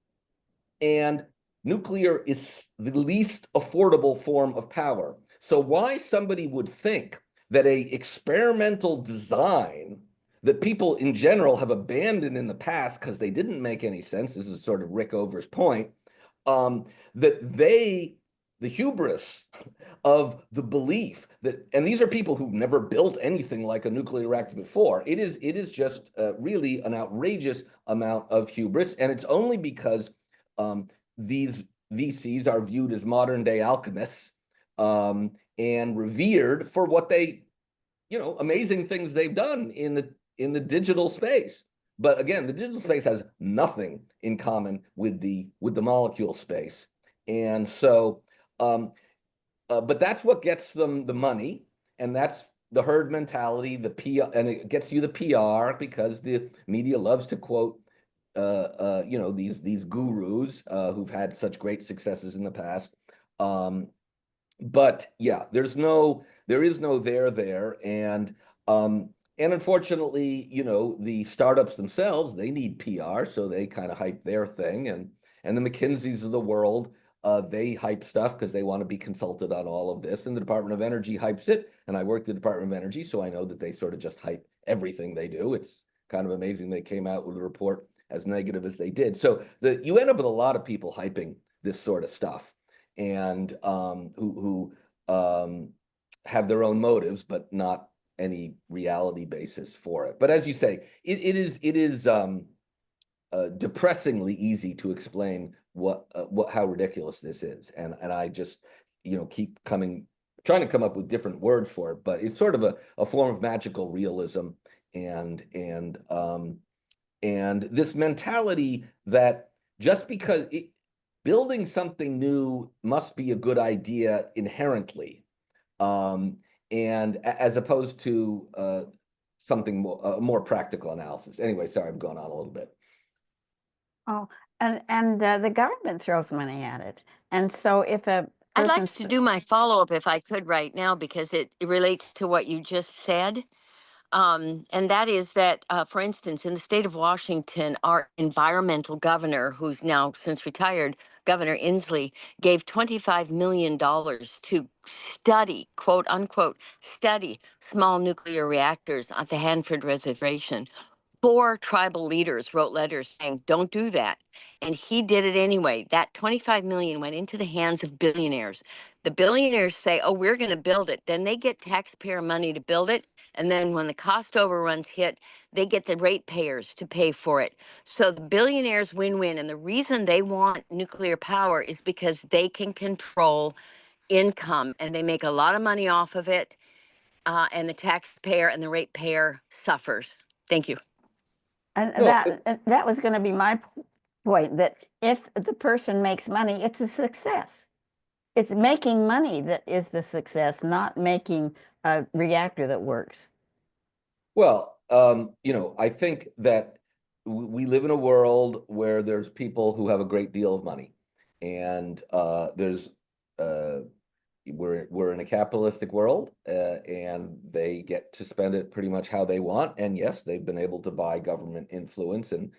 And nuclear is the least affordable form of power. So why somebody would think that a experimental design that people in general have abandoned in the past because they didn't make any sense, this is sort of Rick Over's point, that the hubris of the belief that, and these are people who've never built anything like a nuclear reactor before, it is just really an outrageous amount of hubris. And it's only because these VCs are viewed as modern day alchemists and revered for what they, you know, amazing things they've done in the digital space. But again, the digital space has nothing in common with the molecule space. And so, but that's what gets them the money, and that's the herd mentality, the PR, and it gets you the PR because the media loves to quote you know, these gurus who've had such great successes in the past. But yeah, there is no there. And unfortunately, you know, the startups themselves, they need PR, so they kind of hype their thing. And the McKinseys of the world, they hype stuff because they want to be consulted on all of this. And the Department of Energy hypes it. And I worked at the Department of Energy, so I know that they sort of just hype everything they do. It's kind of amazing they came out with a report as negative as they did. So you end up with a lot of people hyping this sort of stuff, and who have their own motives, but not any reality basis for it. But as you say, it is depressingly easy to explain how ridiculous this is, and I just, you know, keep trying to come up with different words for it, but it's sort of a form of magical realism, and this mentality that just because building something new must be a good idea inherently, and as opposed to something more practical analysis. Anyway, sorry, I've gone on a little bit. Oh, and the government throws money at it. And so if a I'd like person's to do my follow-up if I could right now, because it relates to what you just said. And that is that, for instance, in the state of Washington, our environmental governor, who's now since retired, Governor Inslee, gave $25 million to study, quote unquote, study small nuclear reactors at the Hanford Reservation. 4 tribal leaders wrote letters saying, don't do that. And he did it anyway. That 25 million went into the hands of billionaires. The billionaires say, oh, we're going to build it. Then they get taxpayer money to build it. And then when the cost overruns hit, they get the ratepayers to pay for it. So the billionaires win-win. And the reason they want nuclear power is because they can control income and they make a lot of money off of it. And the taxpayer and the ratepayer suffers. Thank you. And No, that was going to be my point, that if the person makes money, it's a success. It's making money that is the success, not making a reactor that works. Well, you know, I think that we live in a world where there's people who have a great deal of money, and there's we're in a capitalistic world, and they get to spend it pretty much how they want. And yes, they've been able to buy government influence and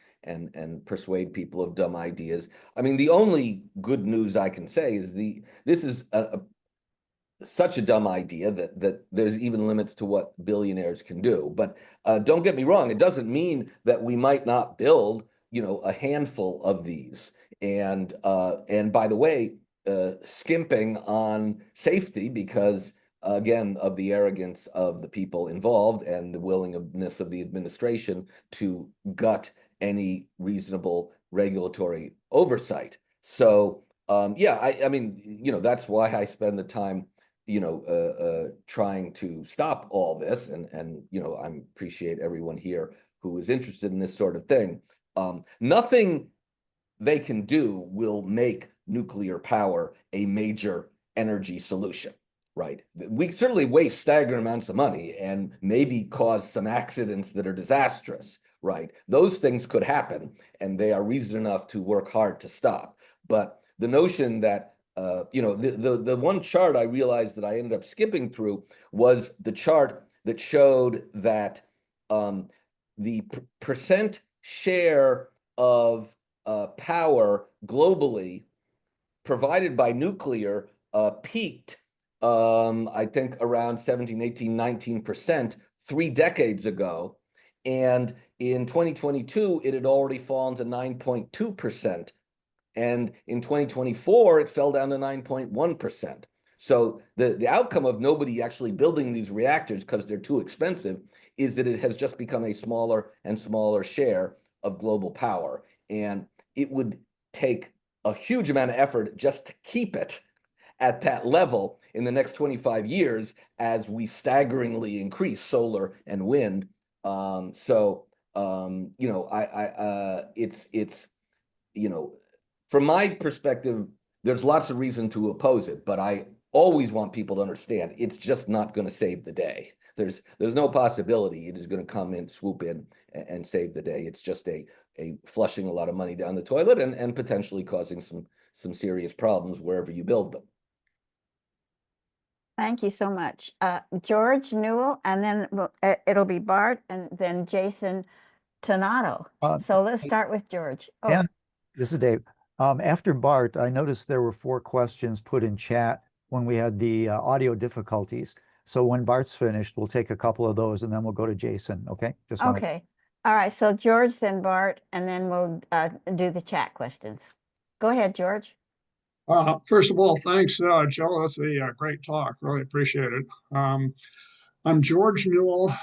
persuade people of dumb ideas. I mean, the only good news I can say is this is such a dumb idea that there's even limits to what billionaires can do. But don't get me wrong, it doesn't mean that we might not build, a handful of these. And by the way, skimping on safety because, again, of the arrogance of the people involved and the willingness of the administration to gut any reasonable regulatory oversight. So, yeah, I mean, that's why I spend the time, trying to stop all this. And I appreciate everyone here who is interested in this sort of thing. Nothing they can do will make nuclear power a major energy solution, right? We certainly waste staggering amounts of money and maybe cause some accidents that are disastrous, right? Those things could happen, and they are reason enough to work hard to stop. But the notion that, the one chart I realized that I ended up skipping through was the chart that showed that the percent share of power globally provided by nuclear peaked, I think around 17, 18, 19% 3 decades ago. And in 2022, it had already fallen to 9.2%. And in 2024, it fell down to 9.1%. So the outcome of nobody actually building these reactors because they're too expensive is that it has just become a smaller and smaller share of global power. And it would take a huge amount of effort just to keep it at that level in the next 25 years as we staggeringly increase solar and wind. It's from my perspective, there's lots of reason to oppose it, but I always want people to understand it's just not going to save the day. There's no possibility it is going to come in, swoop in, and save the day. It's just a flushing a lot of money down the toilet and potentially causing some serious problems wherever you build them. Thank you so much. George Newell, and then it'll be Bart and then Jason Tonato. So let's start with George. Oh. And this is Dave. After Bart, I noticed there were 4 questions put in chat when we had the audio difficulties. So when Bart's finished, we'll take a couple of those and then we'll go to Jason. Okay. Okay. All right. So George, then Bart, and then we'll do the chat questions. Go ahead, George. First of all, thanks, Joe. That's a great talk. Really appreciate it. I'm George Newell.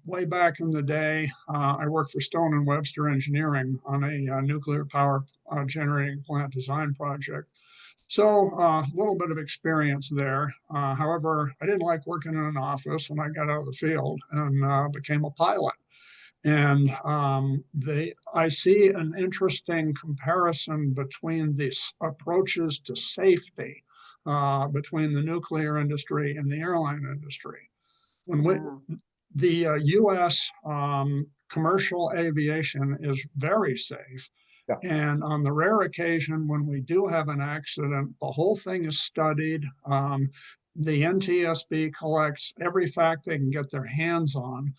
Way back in the day, I worked for Stone and Webster Engineering on a nuclear power generating plant design project. So a little bit of experience there. However, I didn't like working in an office, and I got out of the field and became a pilot. And I see an interesting comparison between these approaches to safety between the nuclear industry and the airline industry. The U.S. Commercial aviation is very safe. Yeah. And on the rare occasion when we do have an accident, the whole thing is studied. The NTSB collects every fact they can get their hands on.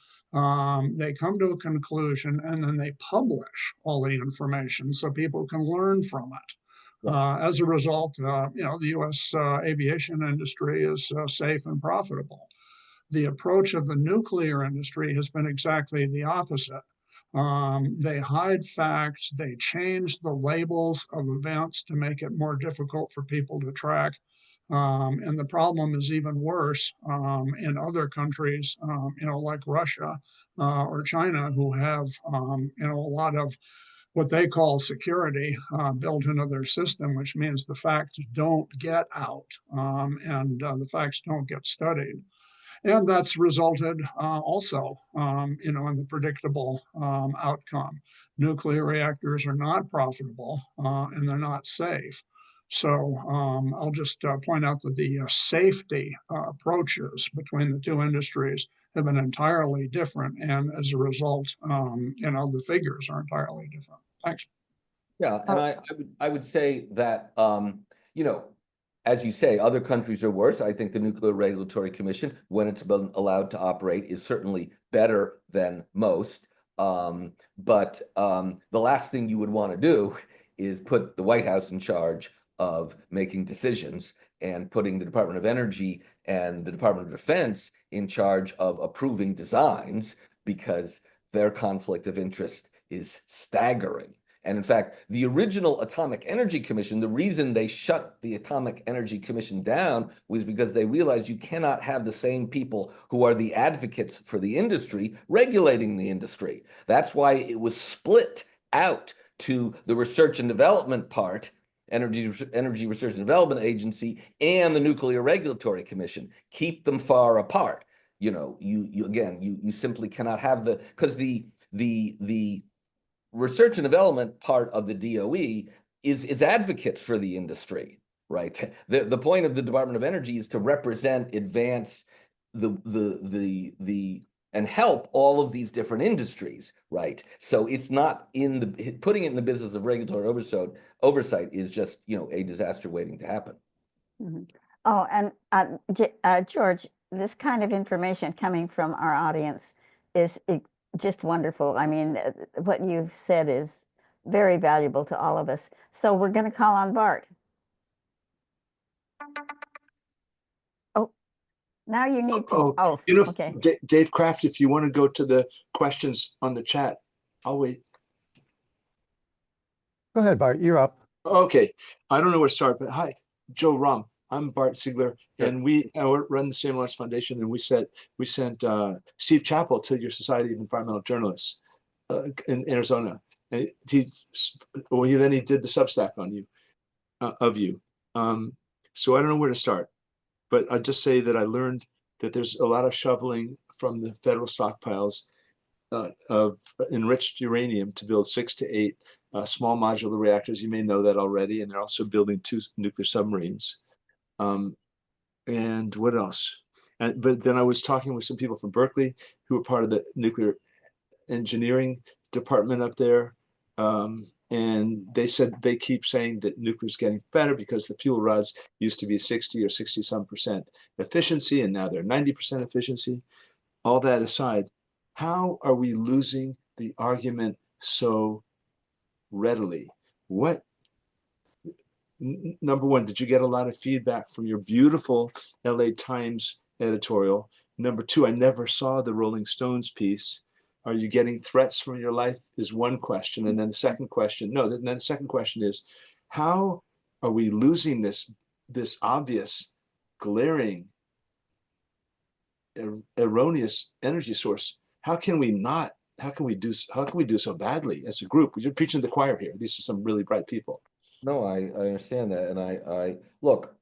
They come to a conclusion and then they publish all the information so people can learn from it. As a result, the U.S. Aviation industry is safe and profitable. The approach of the nuclear industry has been exactly the opposite. They hide facts, they change the labels of events to make it more difficult for people to track. And the problem is even worse in other countries, like Russia or China, who have, a lot of what they call security built into their system, which means the facts don't get out and the facts don't get studied. And that's resulted also, in the predictable outcome. Nuclear reactors are not profitable and they're not safe. So I'll just point out that the safety approaches between the two industries have been entirely different. And as a result, the figures are entirely different. Thanks. Yeah, and I would say that, you know, as you say, other countries are worse. I think the Nuclear Regulatory Commission, when it's been allowed to operate, is certainly better than most. But the last thing you would want to do is put the White House in charge of making decisions and putting the Department of Energy and the Department of Defense in charge of approving designs, because their conflict of interest is staggering. And in fact, the original Atomic Energy Commission, the reason they shut the Atomic Energy Commission down was because they realized you cannot have the same people who are the advocates for the industry regulating the industry. That's why it was split out to the research and development part, Energy Research and Development Agency, and the Nuclear Regulatory Commission. Keep them far apart. You know, you simply cannot have because the research and development part of the DOE is advocate for the industry, right? The point of the Department of Energy is to represent, advance and help all of these different industries, right? So it's not putting it in the business of regulatory oversight is just, you know, a disaster waiting to happen. Mhm. Oh, and George, this kind of information coming from our audience is just wonderful. I mean, what you've said is very valuable to all of us. So we're going to call on Bart. Oh, now you need to. Oh, You know, okay. Dave Kraft, if you want to go to the questions on the chat, I'll wait. Go ahead, Bart, you're up. Okay, I don't know where to start, but hi, Joe Romm. I'm Bart Ziegler, and we run the Same Lives Foundation, and we sent Steve Chappell to your Society of Environmental Journalists in Arizona, and he did the Substack on you, of you. So I don't know where to start, but I'll just say that I learned that there's a lot of shoveling from the federal stockpiles of enriched uranium to build 6 to 8 small modular reactors. You may know that already, and they're also building 2 nuclear submarines. And what else? But then I was talking with some people from Berkeley who were part of the nuclear engineering department up there. And they said they keep saying that nuclear is getting better because the fuel rods used to be 60 or 60-some% efficiency, and now they're 90% efficiency. All that aside, how are we losing the argument so readily? Number one, did you get a lot of feedback from your beautiful LA Times editorial? Number two, I never saw the Rolling Stones piece. Are you getting threats from your life is one question. And then the second question, is, how are we losing this obvious, glaring, erroneous energy source? How can we do so badly as a group? We're preaching to the choir here. These are some really bright people. No, I understand that. And I look,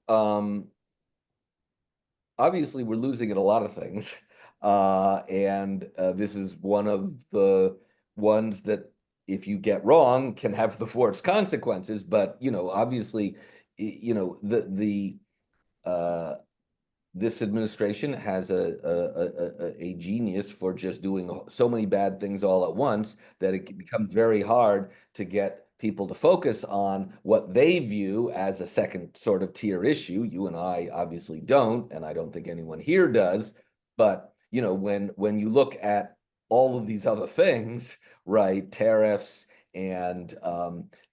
obviously we're losing at a lot of things. And this is one of the ones that if you get wrong can have the worst consequences. But, you know, obviously, you know, this administration has a genius for just doing so many bad things all at once that it becomes very hard to get people to focus on what they view as a second sort of tier issue. You and I obviously don't, and I don't think anyone here does. But, you know, when you look at all of these other things, right, tariffs and,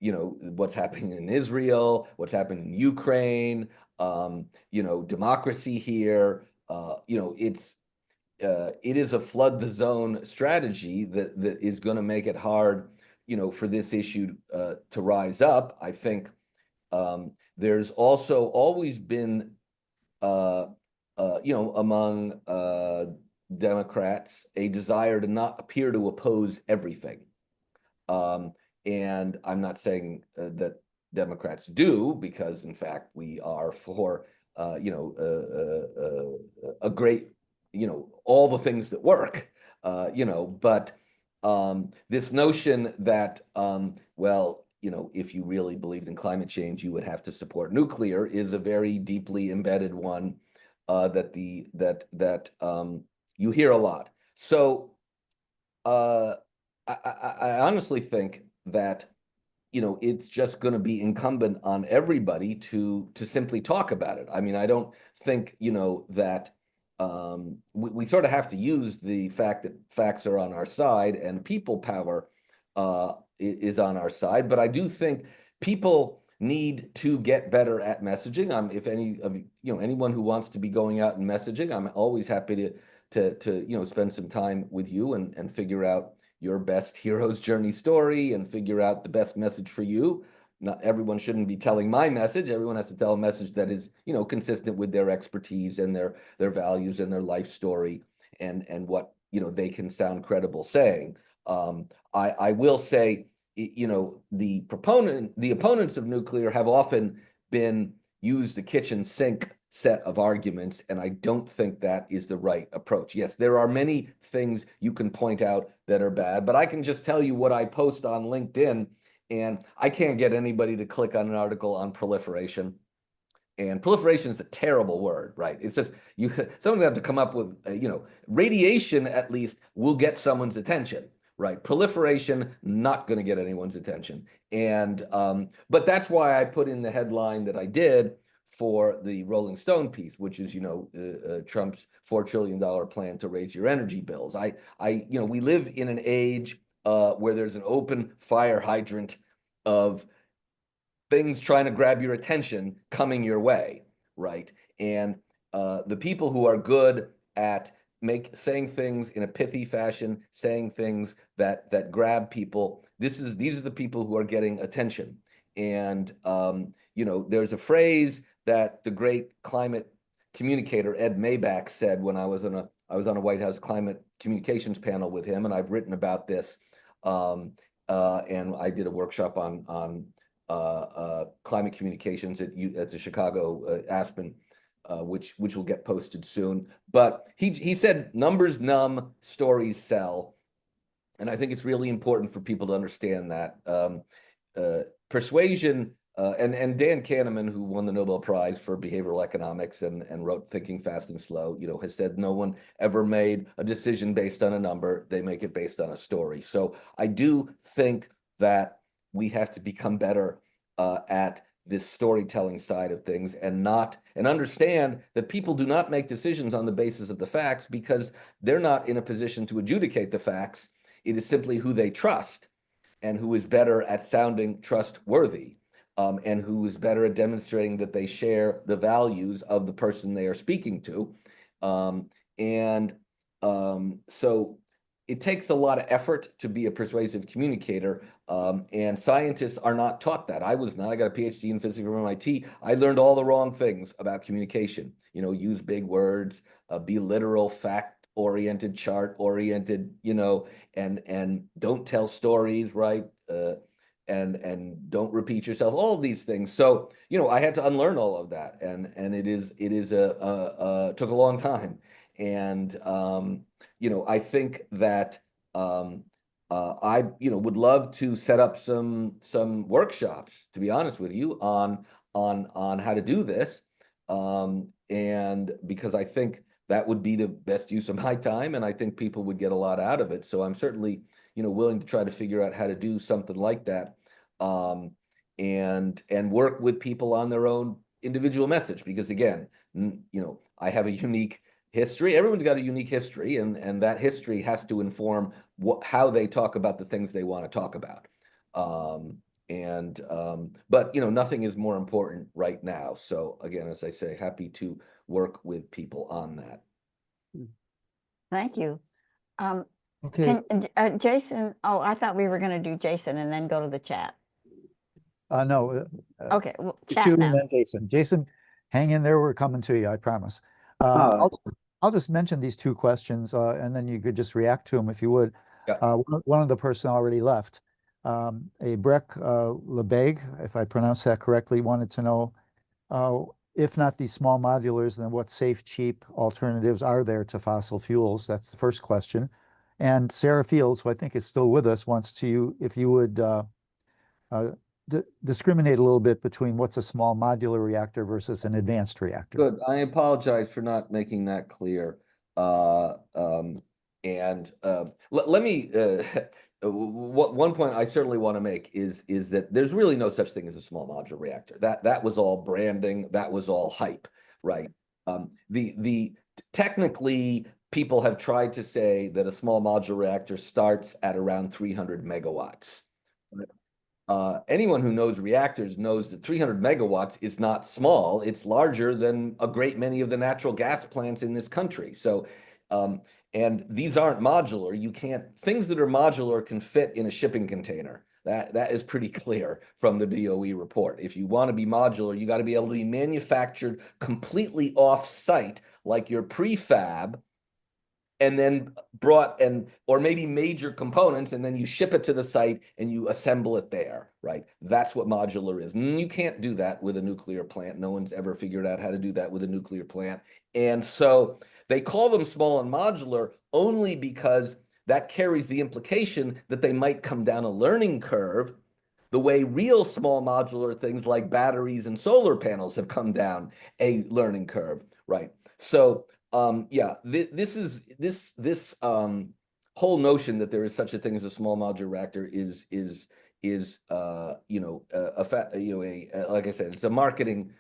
you know, what's happening in Israel, what's happening in Ukraine, you know, democracy here, you know, it is a flood the zone strategy that is going to make it hard, you know, for this issue to rise up. I think there's also always been, you know, among Democrats, a desire to not appear to oppose everything. And I'm not saying that Democrats do, because in fact we are for, you know, a great, you know, all the things that work, you know, but this notion that, well, you know, if you really believed in climate change, you would have to support nuclear is a very deeply embedded one that you hear a lot. So I honestly think that it's just going to be incumbent on everybody to simply talk about it. I mean, I don't think, that we sort of have to use the fact that facts are on our side and people power is on our side. But I do think people need to get better at messaging. If any of anyone who wants to be going out and messaging, I'm always happy to spend some time with you and figure out your best hero's journey story and figure out the best message for you. Not everyone shouldn't be telling my message. Everyone has to tell a message that is, consistent with their expertise and their values and their life story and what, they can sound credible saying. I will say, the opponents of nuclear have often been used the kitchen sink set of arguments, and I don't think that is the right approach. Yes, there are many things you can point out that are bad, but I can just tell you what I post on LinkedIn, and I can't get anybody to click on an article on proliferation. And proliferation is a terrible word, right? It's just someone have to come up with, radiation at least will get someone's attention, right? Proliferation, not going to get anyone's attention. And but that's why I put in the headline that I did for the Rolling Stone piece, which is, Trump's $4 trillion plan to raise your energy bills. We live in an age where there's an open fire hydrant of things trying to grab your attention coming your way, right? And the people who are good at saying things in a pithy fashion, saying things that grab people, these are the people who are getting attention. And there's a phrase that the great climate communicator Ed Maybach said when I was on a White House climate communications panel with him, and I've written about this. And I did a workshop on climate communications at the Chicago Aspen, which will get posted soon. But he said numbers numb, stories sell, and I think it's really important for people to understand that. Persuasion, and Dan Kahneman, who won the Nobel Prize for behavioral economics and wrote Thinking Fast and Slow, has said no one ever made a decision based on a number. They make it based on a story. So I do think that we have to become better at this storytelling side of things and understand that people do not make decisions on the basis of the facts because they're not in a position to adjudicate the facts. It is simply who they trust and who is better at sounding trustworthy, and who is better at demonstrating that they share the values of the person they are speaking to. So it takes a lot of effort to be a persuasive communicator, and scientists are not taught that. I was not. I got a PhD in physics from MIT. I learned all the wrong things about communication. Use big words, be literal, fact-oriented, chart-oriented, and don't tell stories, right? And don't repeat yourself. All of these things. So I had to unlearn all of that, and it took a long time. And I think that I would love to set up some workshops, to be honest with you, on how to do this, and because I think that would be the best use of my time, and I think people would get a lot out of it. So I'm certainly willing to try to figure out how to do something like that, and work with people on their own individual message, because again, I have a unique history. Everyone's got a unique history, and that history has to inform how they talk about the things they want to talk about. But nothing is more important right now. So again, as I say, happy to work with people on that. Thank you. Okay. Jason, I thought we were going to do Jason and then go to the chat. No. Okay, well, You chat two now. and then Jason. Jason, hang in there. We're coming to you, I promise. I'll just mention these two questions, and then you could just react to them if you would. Yeah. One of the person already left. A Breck Lebeg, if I pronounce that correctly, wanted to know, if not these small modulars, then what safe, cheap alternatives are there to fossil fuels? That's the first question. And Sarah Fields, who I think is still with us, wants to, if you would discriminate a little bit between what's a small modular reactor versus an advanced reactor. Good. I apologize for not making that clear. Let me one point I certainly want to make is that there's really no such thing as a small modular reactor. That was all branding. That was all hype, right? Technically, people have tried to say that a small modular reactor starts at around 300 megawatts. Anyone who knows reactors knows that 300 megawatts is not small. It's larger than a great many of the natural gas plants in this country. So, and these aren't modular. You can't, things that are modular can fit in a shipping container. That is pretty clear from the DOE report. If you want to be modular, you got to be able to be manufactured completely off-site, like your prefab, and then brought or maybe major components, and then you ship it to the site and you assemble it there, right? That's what modular is. And you can't do that with a nuclear plant. No one's ever figured out how to do that with a nuclear plant. And so they call them small and modular only because that carries the implication that they might come down a learning curve the way real small modular things like batteries and solar panels have come down a learning curve, right? So yeah, this whole notion that there is such a thing as a small modular reactor is like I said, it's a marketing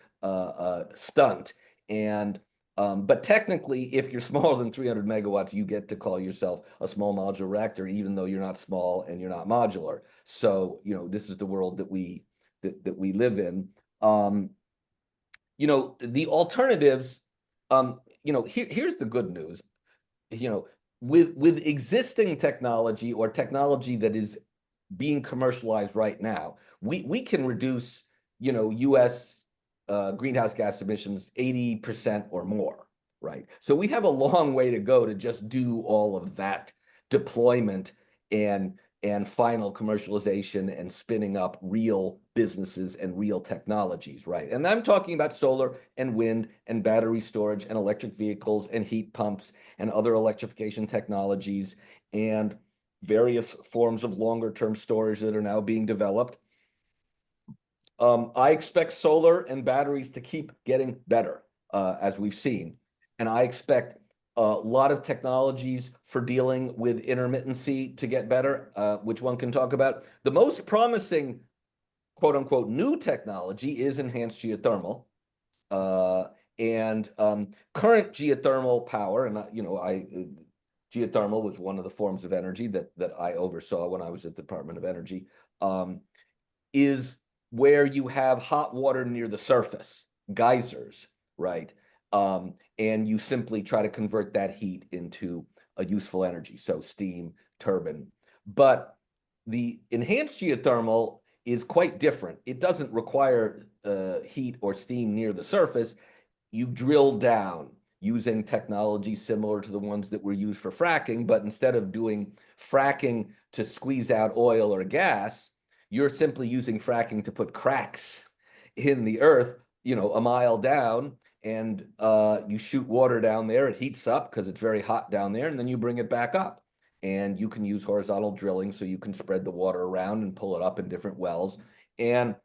stunt. And but technically, if you're smaller than 300 megawatts, you get to call yourself a small modular reactor, even though you're not small and you're not modular. So this is the world that we live in. The alternatives. Here's the good news. With existing technology or technology that is being commercialized right now, we can reduce U.S. Greenhouse gas emissions 80% or more, right? So we have a long way to go to just do all of that deployment and final commercialization and spinning up real businesses and real technologies, right? And I'm talking about solar and wind and battery storage and electric vehicles and heat pumps and other electrification technologies and various forms of longer-term storage that are now being developed. I expect solar and batteries to keep getting better, as we've seen. And I expect a lot of technologies for dealing with intermittency to get better, which one can talk about. The most promising, quote unquote, new technology is enhanced geothermal. And current geothermal power, and geothermal was one of the forms of energy that I oversaw when I was at the Department of Energy, is where you have hot water near the surface, geysers, right? And you simply try to convert that heat into a useful energy, so steam, turbine. But the enhanced geothermal is quite different. It doesn't require heat or steam near the surface. You drill down using technology similar to the ones that were used for fracking, but instead of doing fracking to squeeze out oil or gas, you're simply using fracking to put cracks in the earth, a mile down, and you shoot water down there. It heats up because it's very hot down there, and then you bring it back up. And you can use horizontal drilling so you can spread the water around and pull it up in different wells. And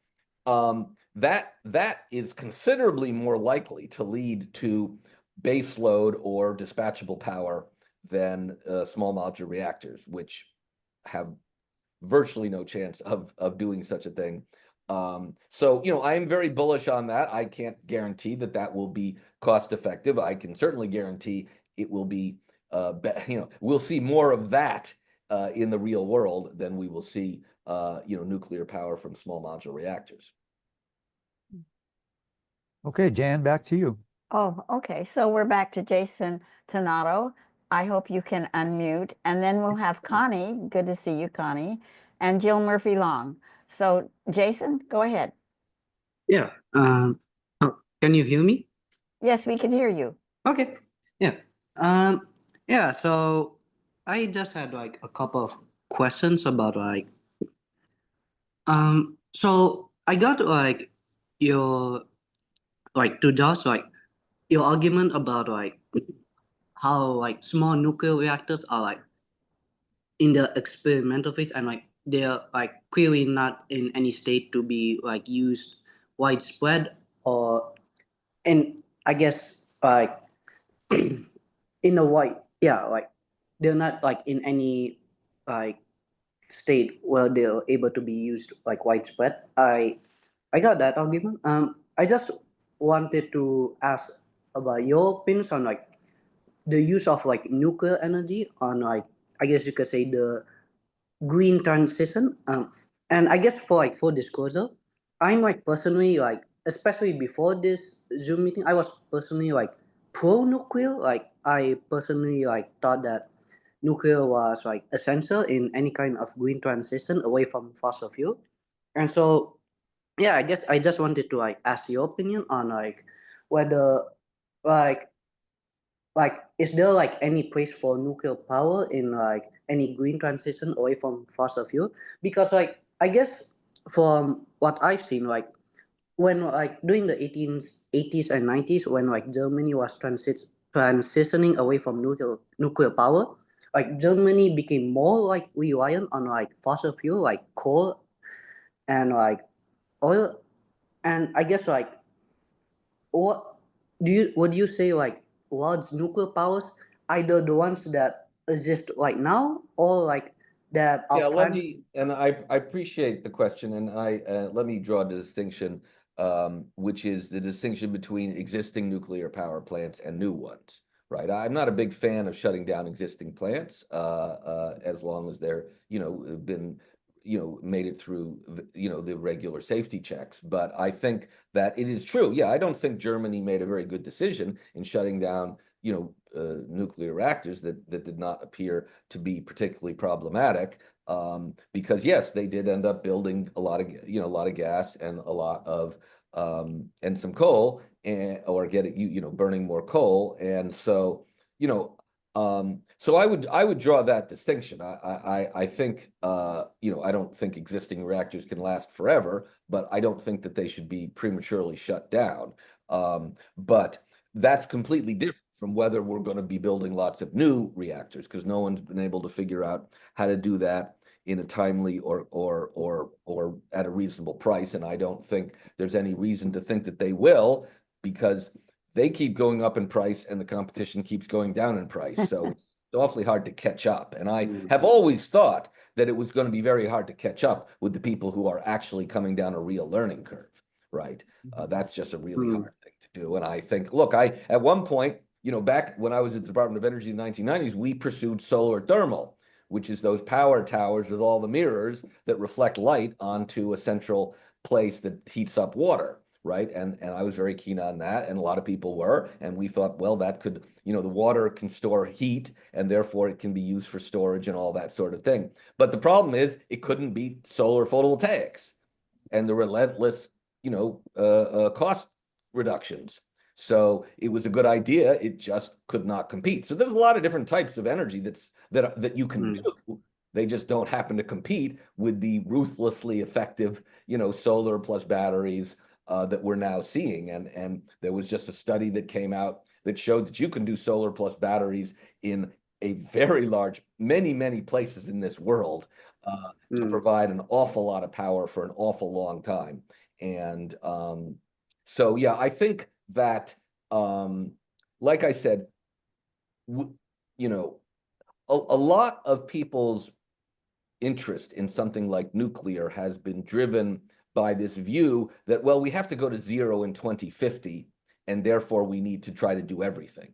that is considerably more likely to lead to base load or dispatchable power than small modular reactors, which have virtually no chance of doing such a thing. So I am very bullish on that. I can't guarantee that will be cost effective. I can certainly guarantee it will be we'll see more of that in the real world than we will see nuclear power from small modular reactors. Okay, Jan, back to you. Oh, okay. So we're back to Jason Tonato. I hope you can unmute. And then we'll have Connie. Good to see you, Connie. And Jill Murphy-Long. So Jason, go ahead. Yeah. Oh, can you hear me? Yes, we can hear you. Okay. Yeah. Yeah. So I just had like a couple of questions about so I got your to just your argument about how small nuclear reactors are in the experimental phase and they're clearly not in any state to be used widespread or and I guess in a white they're not in any state where they're able to be used like widespread. I got that argument. I just wanted to ask about your opinions on like the use of like nuclear energy on like, I guess you could say, the green transition. And I guess for like full disclosure, I'm like personally like, especially before this Zoom meeting, I was personally like pro nuclear. Like I personally like thought that nuclear was like essential in any kind of green transition away from fossil fuel. And so yeah, I guess I just wanted to like ask your opinion on like whether like is there like any place for nuclear power in like any green transition away from fossil fuel? Because like I guess from what I've seen, like when like during the 1880s and 90s, when like Germany was transitioning away from nuclear power, like Germany became more like reliant on like fossil fuel like coal and like oil. And I guess like what would you say like large nuclear powers, either the ones that exist right now or like that are Yeah, planned? I appreciate the question, and let me draw a distinction, which is the distinction between existing nuclear power plants and new ones, right? I'm not a big fan of shutting down existing plants, as long as they're, been, made it through, the regular safety checks. But I think that it is true. Yeah, I don't think Germany made a very good decision in shutting down, nuclear reactors that did not appear to be particularly problematic. Because yes, they did end up building a lot of gas and a lot of and some coal, or getting burning more coal, and so so I would draw that distinction. I think I don't think existing reactors can last forever, but I don't think that they should be prematurely shut down. But that's completely different from whether we're going to be building lots of new reactors, because no one's been able to figure out how to do that in a timely or at a reasonable price. And I don't think there's any reason to think that they will, because they keep going up in price and the competition keeps going down in price. So it's awfully hard to catch up. And I have always thought that it was going to be very hard to catch up with the people who are actually coming down a real learning curve, right? That's just a really hard thing to do. And I think, look, at one point, back when I was at the Department of Energy in the 1990s, we pursued solar thermal, which is those power towers with all the mirrors that reflect light onto a central place that heats up water, right? And I was very keen on that, and a lot of people were, and we thought, well, that could, the water can store heat, and therefore it can be used for storage and all that sort of thing. But the problem is it couldn't beat solar photovoltaics and the relentless, cost reductions. So it was a good idea. It just could not compete. So there's a lot of different types of energy that you can do. They just don't happen to compete with the ruthlessly effective, solar plus batteries that we're now seeing. And there was just a study that came out that showed that you can do solar plus batteries in a very large, many places in this world to provide an awful lot of power for an awful long time. And so, yeah, I think that, like I said, a lot of people's interest in something like nuclear has been driven by this view that, well, we have to go to zero in 2050, and therefore we need to try to do everything.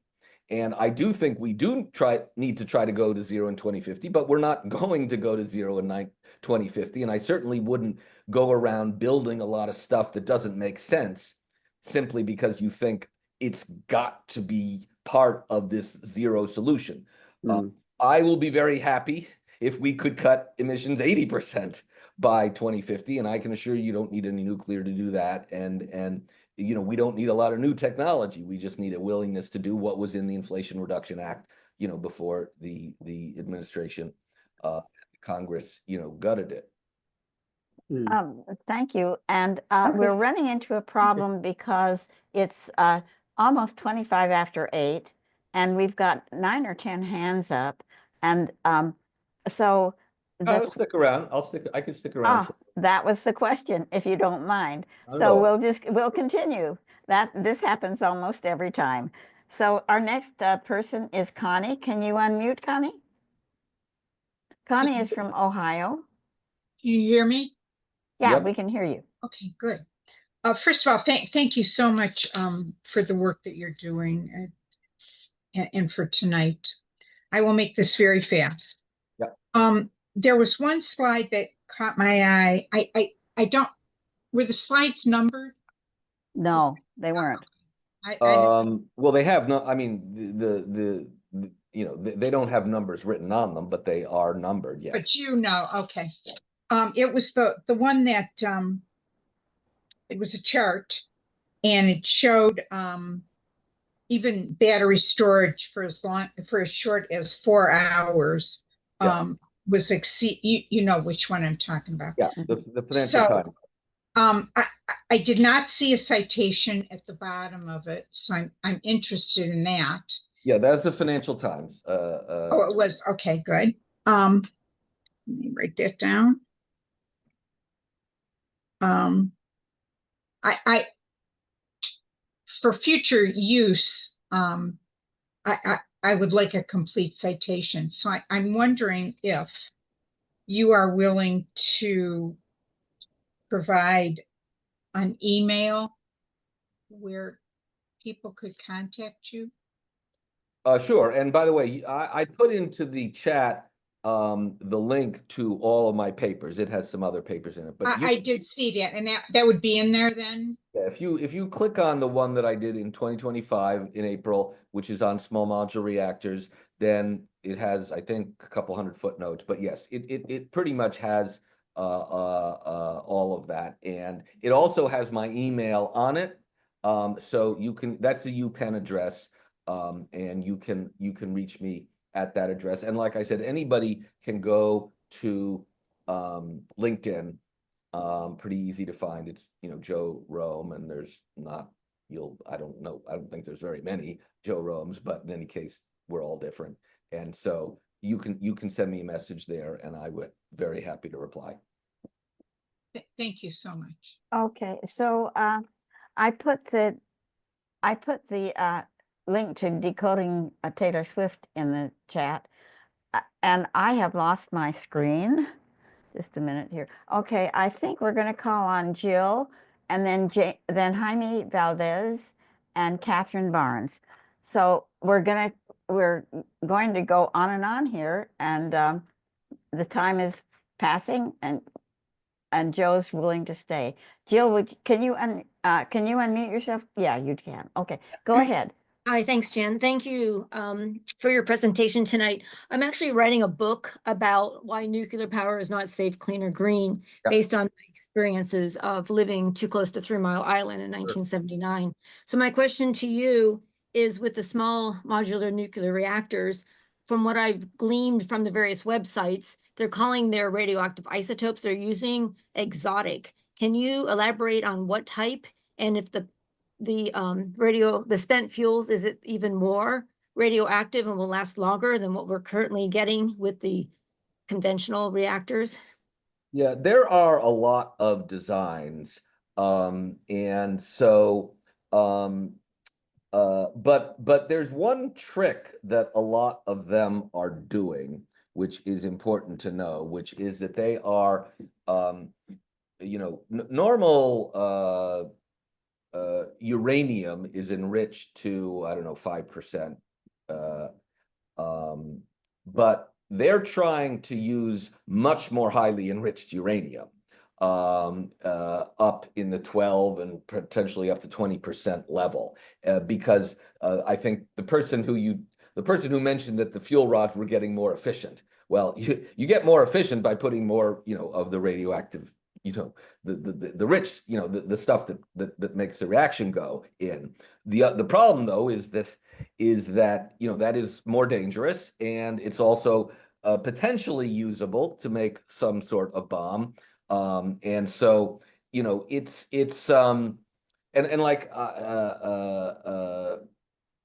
And I do think we need to try to go to zero in 2050, but we're not going to go to zero in 2050. And I certainly wouldn't go around building a lot of stuff that doesn't make sense simply because you think it's got to be part of this zero solution. I will be very happy if we could cut emissions 80% by 2050, and I can assure you don't need any nuclear to do that. And we don't need a lot of new technology. We just need a willingness to do what was in the Inflation Reduction Act, before the administration, Congress, gutted it. Thank you. And we're running into a problem because it's almost 25 after 8, and we've got 9 or 10 hands up. And so I'll stick around. I can stick around. that was the question, if you don't mind. So we'll continue. This happens almost every time. So our next person is Connie. Can you unmute, Connie? Connie is from Ohio. Can you hear me? Yeah, Yep. we can hear you. Okay, good. First of all, thank you so much for the work that you're doing and for tonight. I will make this very fast. Yep. There was one slide that caught my eye. I don't, were the slides numbered? No, they weren't. Well, they have no, I mean, the you know, they don't have numbers written on them, but they are numbered, yes. But you know, okay. It was the one that it was a chart and it showed even battery storage for as short as 4 hours was exceed, you know which one I'm talking about. Yeah, the Financial Times. I did not see a citation at the bottom of it, so I'm interested in that. Yeah, that's the Financial Times. Oh, it was, okay, good. Let me write that down. I for future use, I would like a complete citation. So I'm wondering if you are willing to provide an email where people could contact you. Sure. And by the way, I put into the chat the link to all of my papers. It has some other papers in it, but I did see that, and that would be in there then. yeah, if you click on the one that I did in 2025 in April, which is on small modular reactors, then it has, I think, a couple hundred footnotes. But yes, it pretty much has all of that, and it also has my email on it. So you can, that's the UPenn address, and you can reach me at that address. And like I said, anybody can go to LinkedIn. Pretty easy to find. It's, you know, Joe Romm, and there's not, I don't know, I don't think there's very many Joe Romms, but in any case, we're all different. And so you can send me a message there, and I would very happy to reply. Thank you so much. Okay, so I put the link to decoding Taylor Swift in the chat, and I have lost my screen. Just a minute here. Okay, I think we're going to call on Jill, and then Jaime Valdez and Catherine Barnes. So we're going to go on and on here, and the time is passing, and Joe's willing to stay. Jill, can you unmute yourself? Yeah, you can. Okay, go ahead. Hi, thanks, Jan. Thank you for your presentation tonight. I'm actually writing a book about why nuclear power is not safe, clean, or green, based on my experiences of living too close to 3 Mile Island in 1979. So my question to you is, with the small modular nuclear reactors, from what I've gleaned from the various websites, they're calling their radioactive isotopes they're using exotic. Can you elaborate on what type, and if the spent fuels, is it even more radioactive and will last longer than what we're currently getting with the conventional reactors? Yeah, there are a lot of designs. And so but there's one trick that a lot of them are doing, which is important to know, which is that they are you know, normal uranium is enriched to, I don't know, 5%. But they're trying to use much more highly enriched uranium, up in the 12 and potentially up to 20% level, because I think the person who mentioned that the fuel rods were getting more efficient. Well, you get more efficient by putting more, you know, of the radioactive, you know, the rich, you know, the stuff that makes the reaction go in. The problem though is that you know, that is more dangerous, and it's also potentially usable to make some sort of bomb. And so, you know, it's and like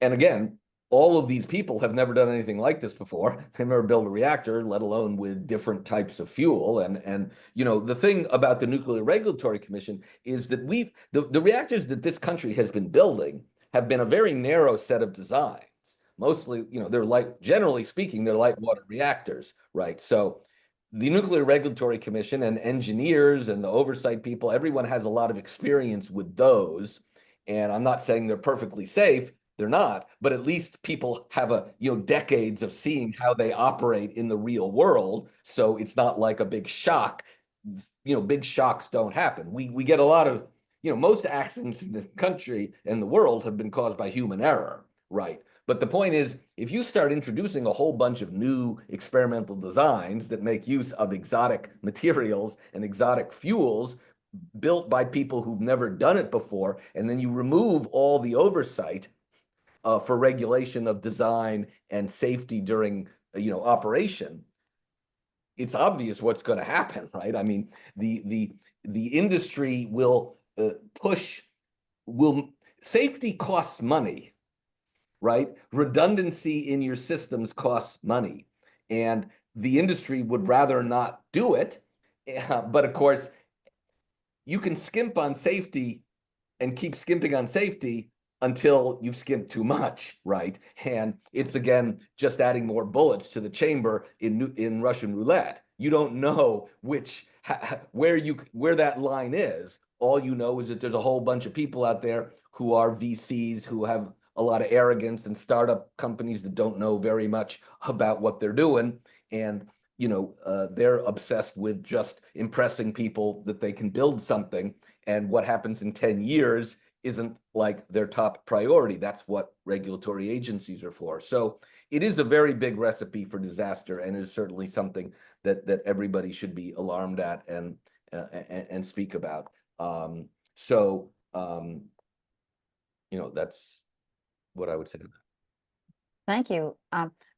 and again, all of these people have never done anything like this before. They've never built a reactor, let alone with different types of fuel. And you know, the thing about the Nuclear Regulatory Commission is that the reactors that this country has been building have been a very narrow set of designs. Mostly, you know, they're generally speaking, they're light water reactors, right? So the Nuclear Regulatory Commission and engineers and the oversight people, everyone has a lot of experience with those. And I'm not saying they're perfectly safe, they're not, but at least people have decades of seeing how they operate in the real world. So it's not like a big shock. Big shocks don't happen. We get a lot of, most accidents in this country and the world have been caused by human error, right? But the point is, if you start introducing a whole bunch of new experimental designs that make use of exotic materials and exotic fuels built by people who've never done it before, and then you remove all the oversight for regulation of design and safety during operation, it's obvious what's going to happen, right? I mean, the industry will safety costs money, right? Redundancy in your systems costs money, and the industry would rather not do it. But of course, you can skimp on safety and keep skimping on safety until you've skimped too much, right? And it's, again, just adding more bullets to the chamber in Russian roulette. You don't know where that line is. All you know is that there's a whole bunch of people out there who are VCs, who have a lot of arrogance, and startup companies that don't know very much about what they're doing. And they're obsessed with just impressing people that they can build something. And what happens in 10 years isn't like their top priority. That's what regulatory agencies are for. So it is a very big recipe for disaster, and is certainly something that everybody should be alarmed at and speak about. That's what I would say. Thank you.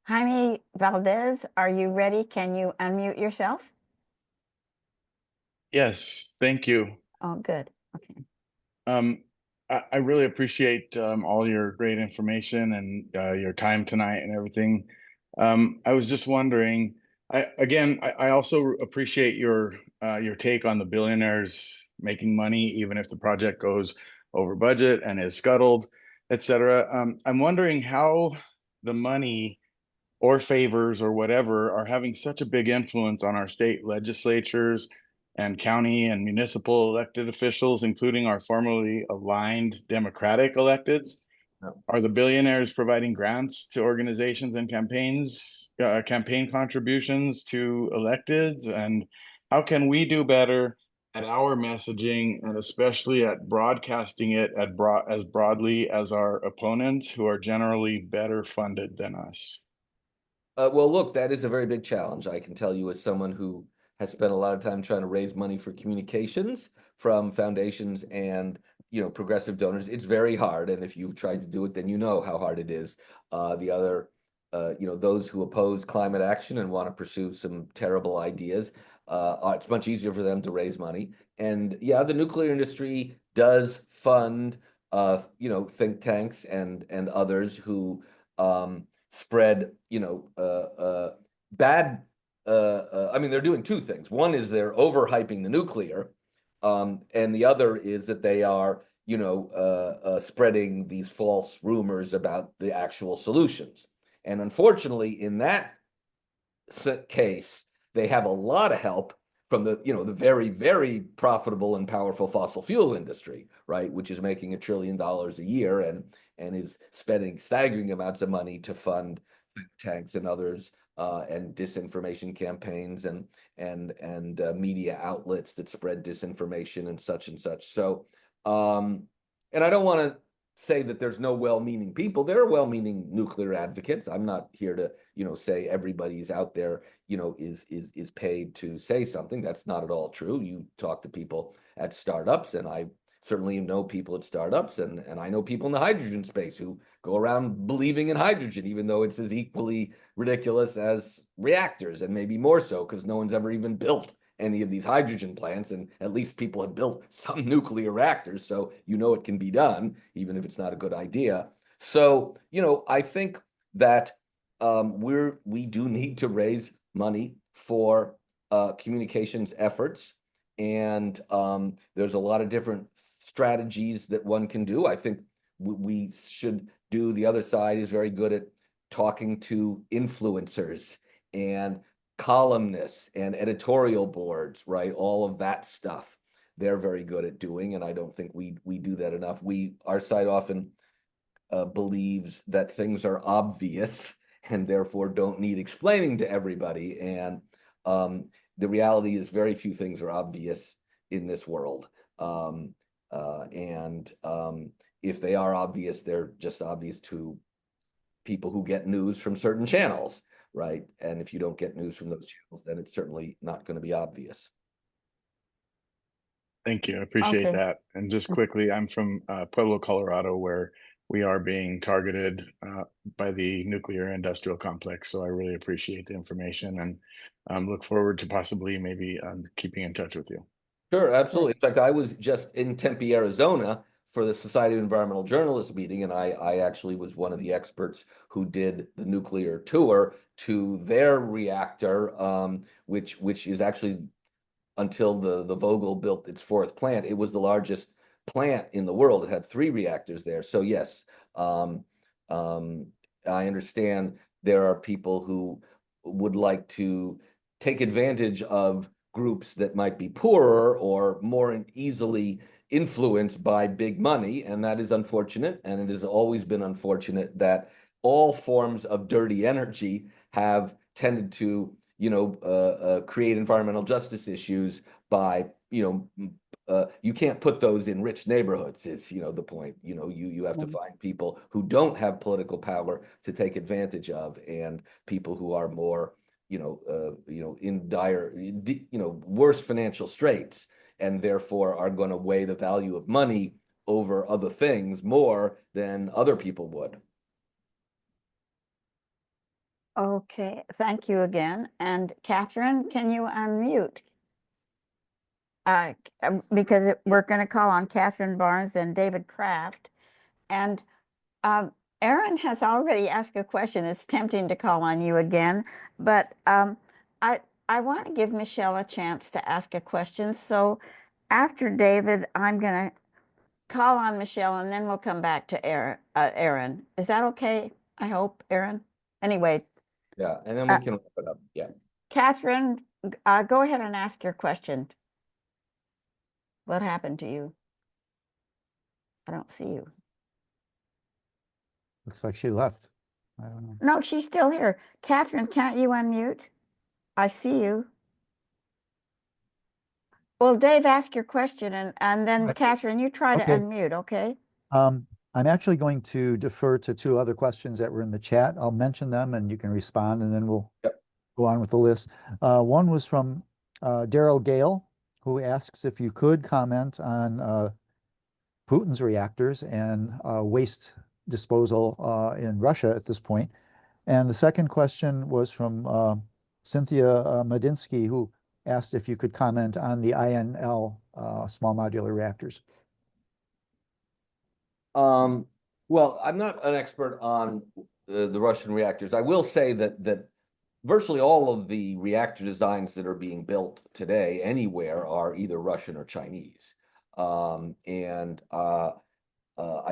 Jaime Valdez, are you ready? Can you unmute yourself? Yes, thank you. Oh, good. Okay. I really appreciate all your great information and your time tonight and everything. I was just wondering, I also appreciate your take on the billionaires making money, even if the project goes over budget and is scuttled, etc. I'm wondering how the money or favors or whatever are having such a big influence on our state legislatures and county and municipal elected officials, including our formerly aligned Democratic electeds. Are the billionaires providing grants to organizations and campaigns, campaign contributions to electeds? And how can we do better at our messaging, and especially at broadcasting it as broadly as our opponents, who are generally better funded than us? Well, look, that is a very big challenge. I can tell you, as someone who has spent a lot of time trying to raise money for communications from foundations and progressive donors, it's very hard. And if you've tried to do it, then you know how hard it is. Those who oppose climate action and want to pursue some terrible ideas, it's much easier for them to raise money. And yeah, the nuclear industry does fund think tanks and others who spread bad. I mean, they're doing two things. One is they're overhyping the nuclear, and the other is that they are spreading these false rumors about the actual solutions. And unfortunately, in that case, they have a lot of help from the very, very profitable and powerful fossil fuel industry, right, which is making $1 trillion a year and is spending staggering amounts of money to fund think tanks and others, and disinformation campaigns and media outlets that spread disinformation and such and such. So, and I don't want to say that there's no well-meaning people. There are well-meaning nuclear advocates. I'm not here to say everybody's out there is paid to say something. That's not at all true. You talk to people at startups, and I certainly know people at startups, and I know people in the hydrogen space who go around believing in hydrogen, even though it's as equally ridiculous as reactors, and maybe more so, because no one's ever even built any of these hydrogen plants, and at least people have built some nuclear reactors, so it can be done, even if it's not a good idea. So, I think that we do need to raise money for communications efforts, and there's a lot of different strategies that one can do. I think we should do. The other side is very good at talking to influencers and columnists and editorial boards, right? All of that stuff they're very good at doing, and I don't think we do that enough. Our side often believes that things are obvious and therefore don't need explaining to everybody. And the reality is very few things are obvious in this world. If they are obvious, they're just obvious to people who get news from certain channels, right? And if you don't get news from those channels, then it's certainly not going to be obvious. Thank you. I appreciate Okay. that. And just quickly, I'm from Pueblo, Colorado, where we are being targeted by the nuclear industrial complex. So I really appreciate the information and look forward to possibly maybe keeping in touch with you. Sure, absolutely. In fact, I was just in Tempe, Arizona for the Society of Environmental Journalists meeting, and I actually was one of the experts who did the nuclear tour to their reactor, which is actually, until the Vogtle built its fourth plant, it was the largest plant in the world. It had 3 reactors there. So yes, I understand there are people who would like to take advantage of groups that might be poorer or more easily influenced by big money, and that is unfortunate. And it has always been unfortunate that all forms of dirty energy have tended to create environmental justice issues by, you can't put those in rich neighborhoods is, the point. You have to find people who don't have political power to take advantage of, and people who are more, in dire, worse financial straits, and therefore are going to weigh the value of money over other things more than other people would. Okay, thank you again. And Catherine, can you unmute? Because we're going to call on Catherine Barnes and David Kraft. And Aaron has already asked a question. It's tempting to call on you again, but I want to give Michelle a chance to ask a question. So after David, I'm going to call on Michelle, and then we'll come back to Aaron. Is that okay? I hope, Aaron. Anyway. Yeah, and then we can wrap it up. Yeah. Catherine, go ahead and ask your question. What happened to you? I don't see you. Looks like she left. I don't know. No, she's still here. Catherine, can't you unmute? I see you. Well, Dave, ask your question, and then Catherine, you try to unmute, okay? I'm actually going to defer to 2 other questions that were in the chat. I'll mention them and you can respond, and then we'll go on with the list. One was from Daryl Gale, who asks if you could comment on Putin's reactors and waste disposal in Russia at this point. And the second question was from Cynthia Medinsky, who asked if you could comment on the INL small modular reactors. Well, I'm not an expert on the Russian reactors. I will say that virtually all of the reactor designs that are being built today anywhere are either Russian or Chinese. I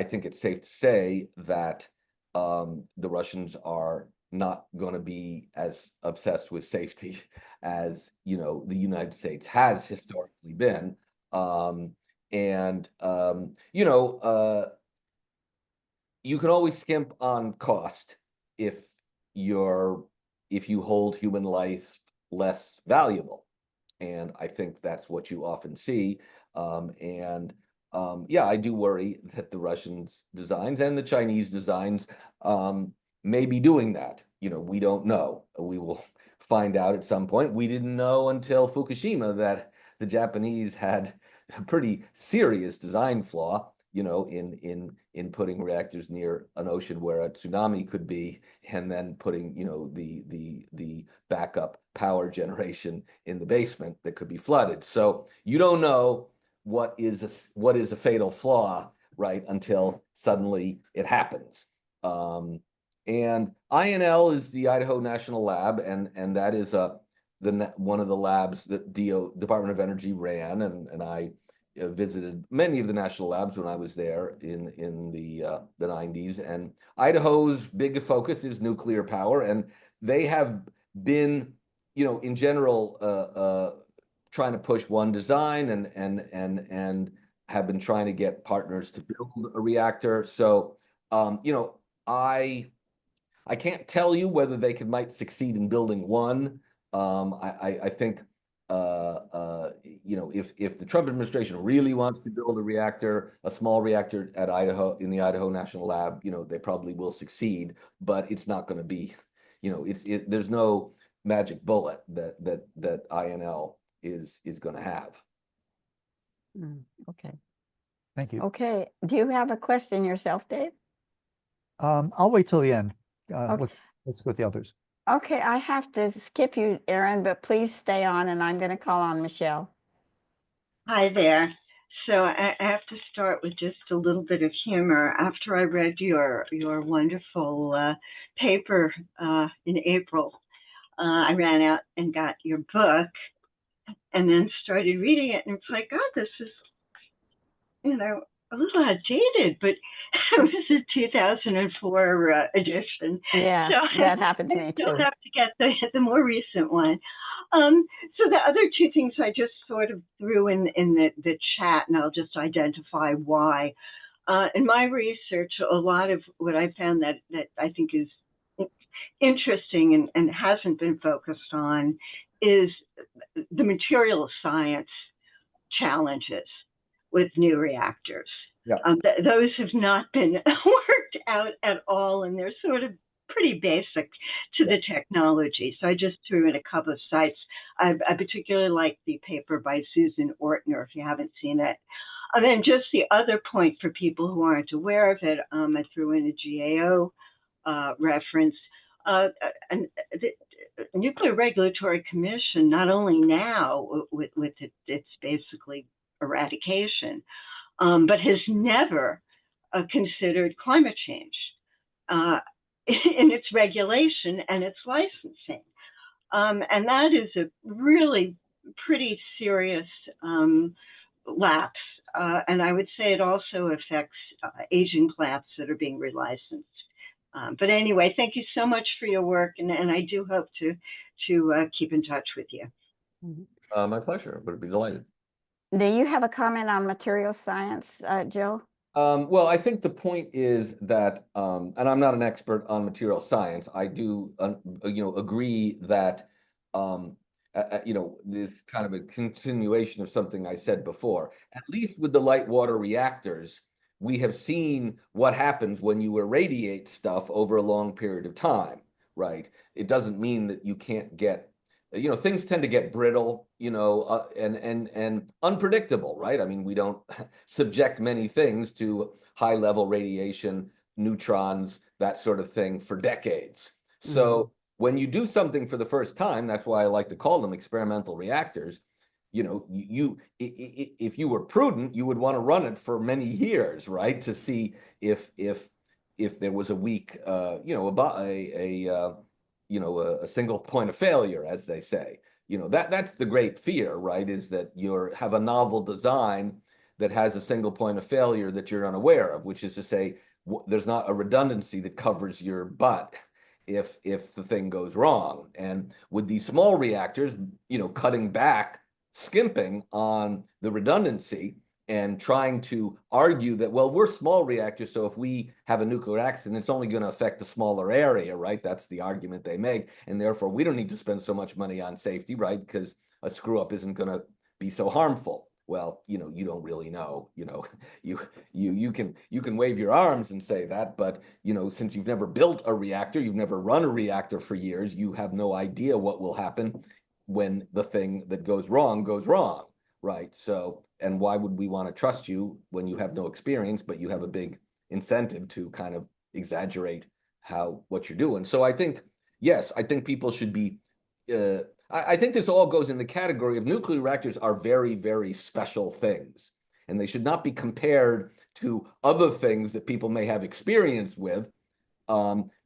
think it's safe to say that the Russians are not going to be as obsessed with safety as, the United States has historically been. You can always skimp on cost if you hold human life less valuable. And I think that's what you often see. Yeah, I do worry that the Russians' designs and the Chinese designs may be doing that. We don't know. We will find out at some point. We didn't know until Fukushima that the Japanese had a pretty serious design flaw, in putting reactors near an ocean where a tsunami could be, and then putting, the backup power generation in the basement that could be flooded. So you don't know what is a fatal flaw, right, until suddenly it happens. And INL is the Idaho National Lab, and that is one of the labs that Department of Energy ran, and I visited many of the national labs when I was there in the 90s. And Idaho's big focus is nuclear power, and they have been in general, trying to push one design and have been trying to get partners to build a reactor. So, I can't tell you whether they might succeed in building one. I think, if the Trump administration really wants to build a small reactor at in the Idaho National Lab, they probably will succeed, but it's not going to be, there's no magic bullet that INL is going to have. Okay. Thank you. Okay. Do you have a question yourself, Dave? I'll wait till the end. Okay. Let's go with the others. Okay, I have to skip you, Erin, but please stay on and I'm going to call on Michelle. Hi there. So I have to start with just a little bit of humor. After I read your wonderful paper in April, I ran out and got your book and then started reading it. And it's like, oh, this is, a little outdated, but it was a 2004 edition. Yeah, so that happened to me too. You'll have to get the more recent one. So the other two things I just sort of threw in the chat, and I'll just identify why. In my research, a lot of what I found that I think is interesting and hasn't been focused on is the material science challenges with new reactors. Yeah. Those have not been worked out at all, and they're sort of pretty basic to the technology. So I just threw in a couple of sites. I particularly like the paper by Susan Ortner, if you haven't seen it. And then just the other point for people who aren't aware of it, I threw in a GAO reference. And the Nuclear Regulatory Commission, not only now with its basically eradication, but has never considered climate change in its regulation and its licensing. And that is a really pretty serious lapse. And I would say it also affects Asian plants that are being relicensed. But anyway, thank you so much for your work, and I do hope to keep in touch with you. My pleasure. Would be delighted. Do you have a comment on material science, Joe? Well, I think the point is that, and I'm not an expert on material science. I do, agree that, this kind of a continuation of something I said before. At least with the light water reactors, we have seen what happens when you irradiate stuff over a long period of time, right? It doesn't mean that you can't get, things tend to get brittle, and unpredictable, right? I mean, we don't subject many things to high level radiation, neutrons, that sort of thing for decades. So when you do something for the first time, that's why I like to call them experimental reactors. If you were prudent, you would want to run it for many years, right? To see if there was a weak, a single point of failure, as they say. That's the great fear, right? Is that you have a novel design that has a single point of failure that you're unaware of, which is to say, there's not a redundancy that covers your butt if the thing goes wrong. And with these small reactors, cutting back, skimping on the redundancy and trying to argue that, well, we're small reactors, so if we have a nuclear accident, it's only going to affect the smaller area, right? That's the argument they make. And therefore, we don't need to spend so much money on safety, right? Because a screw up isn't going to be so harmful. Well, you don't really know, you can wave your arms and say that, but, since you've never built a reactor, you've never run a reactor for years, you have no idea what will happen when the thing that goes wrong, right? So, and why would we want to trust you when you have no experience, but you have a big incentive to kind of exaggerate what you're doing? So I think, yes, I think people should be, I think this all goes in the category of nuclear reactors are very, very special things, and they should not be compared to other things that people may have experience with,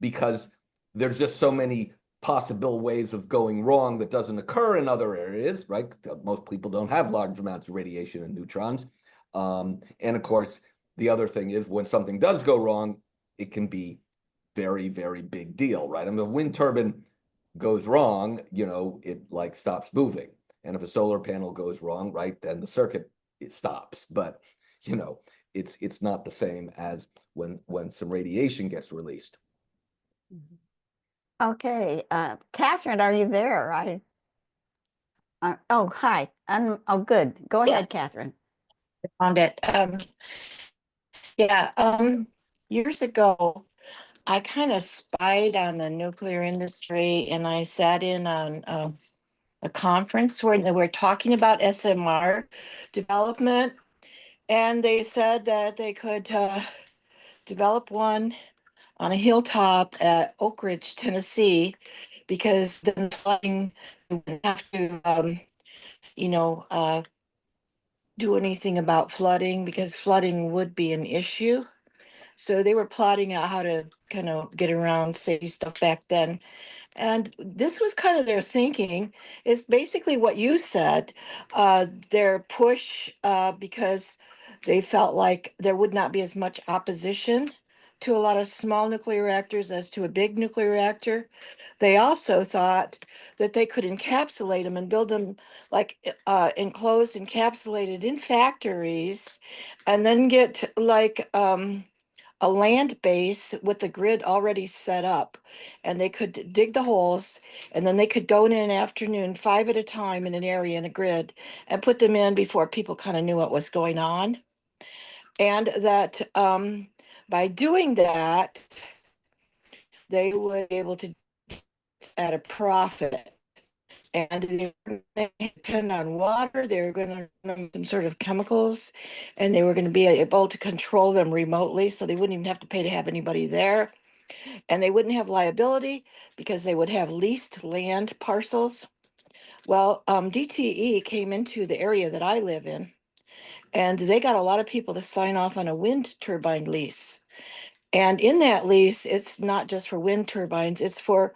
because there's just so many possible ways of going wrong that doesn't occur in other areas, right? Most people don't have large amounts of radiation and neutrons. And of course, the other thing is when something does go wrong, it can be very, very big deal, right? I mean, a wind turbine goes wrong, you know, it like stops moving. And if a solar panel goes wrong, right, then the circuit, it stops. But, you know, it's not the same as when some radiation gets released. Okay, Catherine, are you there? Oh, hi. Oh, good. Go Yeah. ahead, Catherine. Found it. Yeah, years ago, I kind of spied on the nuclear industry, and I sat in on a conference where they were talking about SMR development, and they said that they could develop one on a hilltop at Oak Ridge, Tennessee, because then flooding wouldn't have to, you know, do anything about flooding, because flooding would be an issue. So they were plotting out how to kind of get around safety stuff back then. And this was kind of their thinking. It's basically what you said. Their push, because they felt like there would not be as much opposition to a lot of small nuclear reactors as to a big nuclear reactor. They also thought that they could encapsulate them and build them like enclosed, encapsulated in factories, and then get like a land base with the grid already set up, and they could dig the holes, and then they could go in an afternoon 5 at a time in an area in a grid and put them in before people kind of knew what was going on. And that by doing that, they were able to at a profit. And they were going to depend on water. They were going to run some sort of chemicals, and they were going to be able to control them remotely, so they wouldn't even have to pay to have anybody there. And they wouldn't have liability because they would have leased land parcels. Well, DTE came into the area that I live in, and they got a lot of people to sign off on a wind turbine lease. And in that lease, it's not just for wind turbines, it's for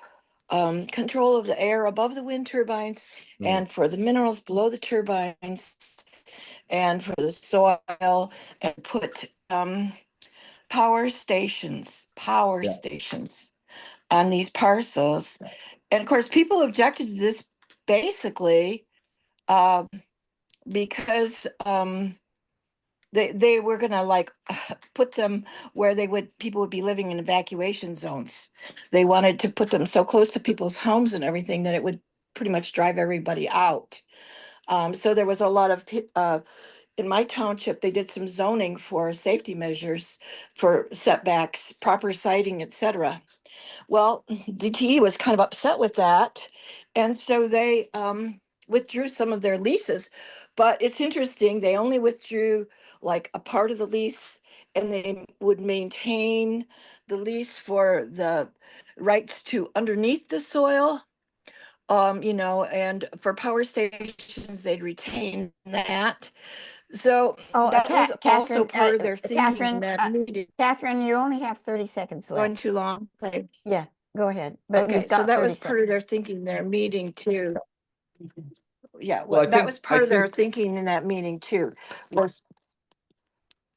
control of the air above the wind turbines and for the minerals below the turbines and for the soil, and put power stations on these parcels. And of course, people objected to this basically because they were gonna like put them where people would be living in evacuation zones. They wanted to put them so close to people's homes and everything that it would pretty much drive everybody out. So there was a lot of in my township, they did some zoning for safety measures for setbacks, proper siting, etc. Well, DTE was kind of upset with that, and so they withdrew some of their leases. But it's interesting, they only withdrew like a part of the lease, and they would maintain the lease for the rights to underneath the soil. You know, and for power stations, they'd retain that. So Oh, that was also Catherine, part of their thinking in that meeting. Catherine, you only have 30 seconds Going left. too long. Okay. Yeah, go ahead. But Okay, you've so got that 30 was part of seconds. their thinking in their meeting too. Yeah, Well, I that think- was part I of their think- thinking in that meeting too. Was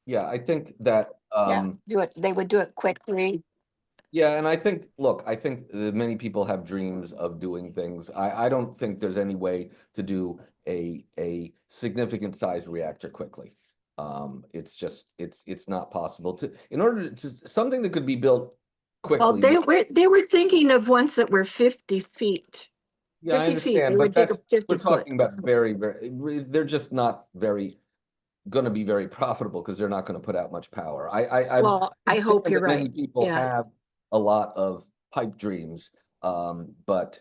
Yeah, I think that do it. They would do it quickly. yeah, and I think, look, I think many people have dreams of doing things. I don't think there's any way to do a significant size reactor quickly. It's just it's not possible to in order to something that could be built Well, quickly. they were thinking of ones that were 50 feet. Yeah, I 50 feet. They understand, would but take a that's 50 we're talking foot. about very, they're just not very going to be very profitable because they're not going to put out much power. Well, I hope understand you're that many right. people Yeah. have a lot of pipe dreams, but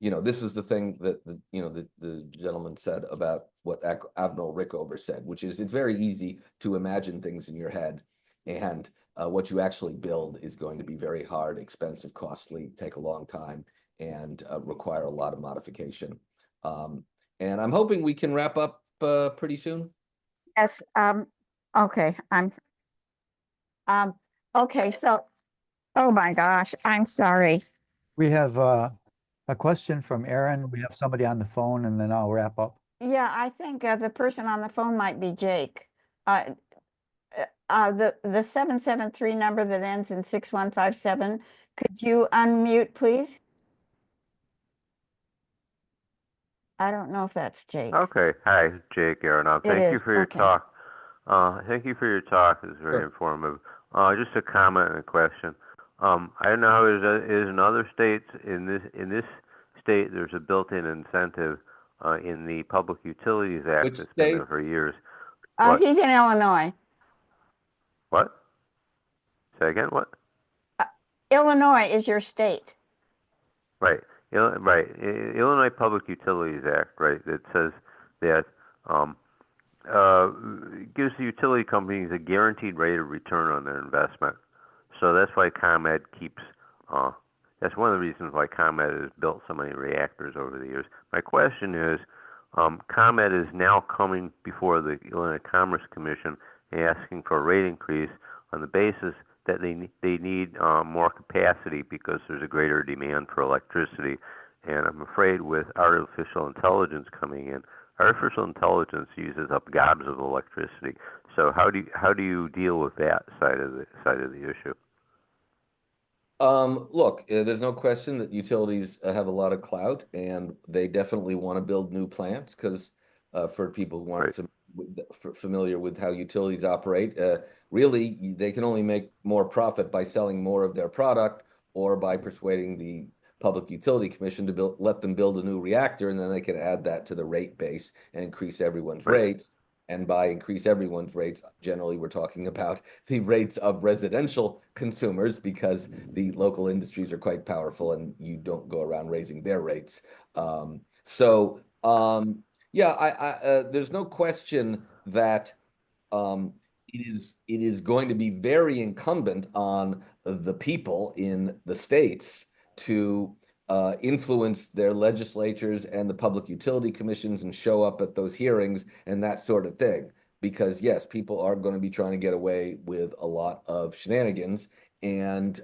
you know, this is the thing that the gentleman said about what Admiral Rickover said, which is it's very easy to imagine things in your head, and what you actually build is going to be very hard, expensive, costly, take a long time, and require a lot of modification. And I'm hoping we can wrap up pretty soon. Yes, okay, okay, so, oh my gosh, I'm sorry. We have a question from Aaron. We have somebody on the phone, and then I'll wrap up. Yeah, I think the person on the phone might be Jake. The 773 number that ends in 6157, could you unmute, please? I don't know if that's Jake. Okay. Hi, Jake Aronoff. It Thank you is, for your okay. talk. Thank you for your talk. It was very Sure. informative. Just a comment and a question. I don't know how it is in other states. In this state, there's a built-in incentive in the Public Utilities Act Which that's been state? there for years. What? He's in Illinois. What? Say again? What? Illinois is your state. Right. Right. Illinois Public Utilities Act, right, that says that gives the utility companies a guaranteed rate of return on their investment. So that's why ComEd keeps, that's one of the reasons why ComEd has built so many reactors over the years. My question is, ComEd is now coming before the Illinois Commerce Commission asking for a rate increase on the basis that they need more capacity because there's a greater demand for electricity. And I'm afraid with artificial intelligence coming in, artificial intelligence uses up gobs of electricity. So how do you deal with that side of the issue? Look, there's no question that utilities have a lot of clout, and they definitely want to build new plants because for people who aren't familiar with how utilities operate, really they can only make more profit by selling more of their product or by persuading the Public Utility Commission to let them build a new reactor, and then they can add that to the rate base and increase everyone's rates. And by increase everyone's rates, generally we're talking about the rates of residential consumers because the local industries are quite powerful and you don't go around raising their rates. Yeah, there's no question that it is going to be very incumbent on the people in the states to influence their legislatures and the public utility commissions and show up at those hearings and that sort of thing. Because yes, people are going to be trying to get away with a lot of shenanigans. And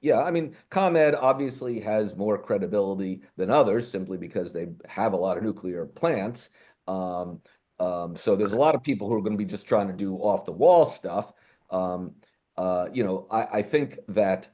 yeah, I mean, ComEd obviously has more credibility than others simply because they have a lot of nuclear plants. So there's a lot of people who are going to be just trying to do off the wall stuff. I think that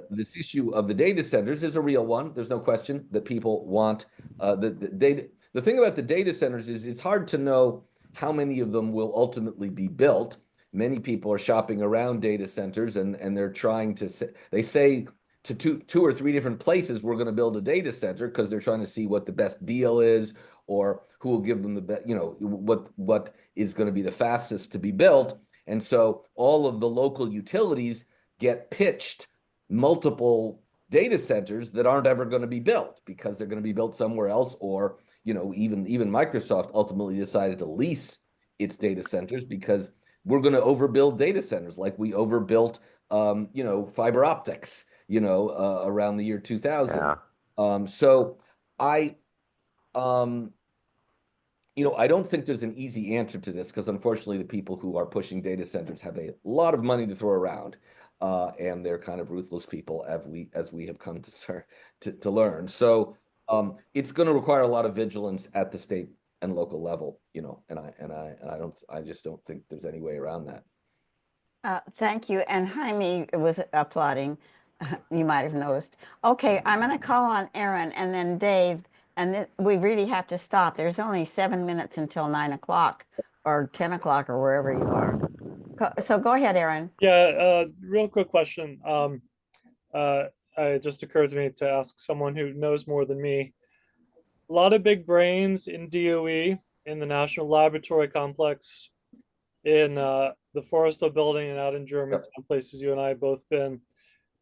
this issue of the data centers is a real one. There's no question that people want the data. The thing about the data centers is it's hard to know how many of them will ultimately be built. Many people are shopping around data centers and they're trying to say, they say to two or three different places, we're going to build a data center because they're trying to see what the best deal is or who will give them the best, what is going to be the fastest to be built. And so all of the local utilities get pitched multiple data centers that aren't ever going to be built because they're going to be built somewhere else, or even Microsoft ultimately decided to lease its data centers because we're going to overbuild data centers like we overbuilt fiber optics around the year 2000. Yeah. So I I don't think there's an easy answer to this because unfortunately the people who are pushing data centers have a lot of money to throw around, and they're kind of ruthless people as we have come to learn. So it's going to require a lot of vigilance at the state and local level, and I just don't think there's any way around that. Thank you. And Jaime was applauding. You might have noticed. Okay, I'm going to call on Aaron and then Dave. And we really have to stop. There's only 7 minutes until 9 o'clock or 10 o'clock or wherever you are. So go ahead, Aaron. Yeah, real quick question. It just occurred to me to ask someone who knows more than me. A lot of big brains in DOE, in the National Laboratory Complex, in the Forrestal Building and out in Germantown, places you and I have both been.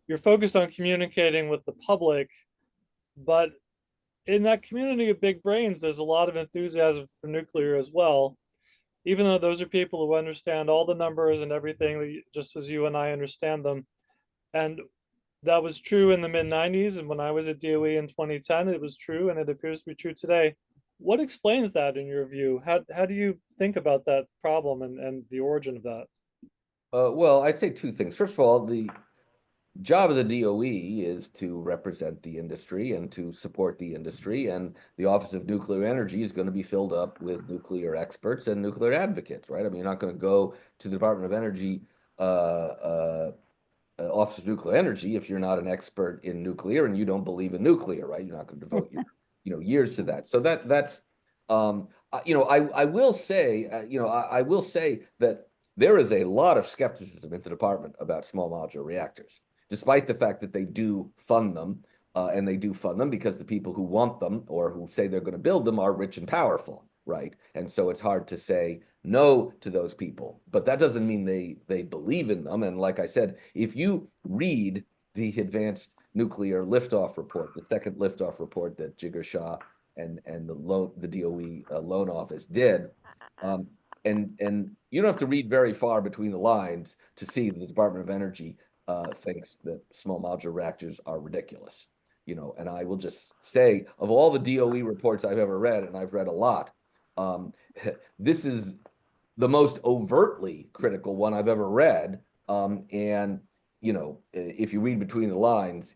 You're focused on communicating with the public, but in that community of big brains, there's a lot of enthusiasm for nuclear as well, even though those are people who understand all the numbers and everything, just as you and I understand them. And that was true in the mid-90s. And when I was at DOE in 2010, it was true, and it appears to be true today. What explains that in your view? How do you think about that problem and the origin of that? Well, I'd say two things. First of all, the job of the DOE is to represent the industry and to support the industry, and the Office of Nuclear Energy is going to be filled up with nuclear experts and nuclear advocates, right? I mean, you're not going to go to the Department of Energy Office of Nuclear Energy if you're not an expert in nuclear and you don't believe in nuclear, right? You're not going to devote years to that. So that's I will say I will say that there is a lot of skepticism in the department about small modular reactors, despite the fact that they do fund them, and they do fund them because the people who want them or who say they're going to build them are rich and powerful, right? And so it's hard to say no to those people, but that doesn't mean they believe in them. And like I said, if you read the Advanced Nuclear Liftoff Report, the second liftoff report that Jigar Shah and the DOE loan office did, and you don't have to read very far between the lines to see the Department of Energy thinks that small modular reactors are ridiculous. And I will just say, of all the DOE reports I've ever read, and I've read a lot, this is the most overtly critical one I've ever read. And if you read between the lines,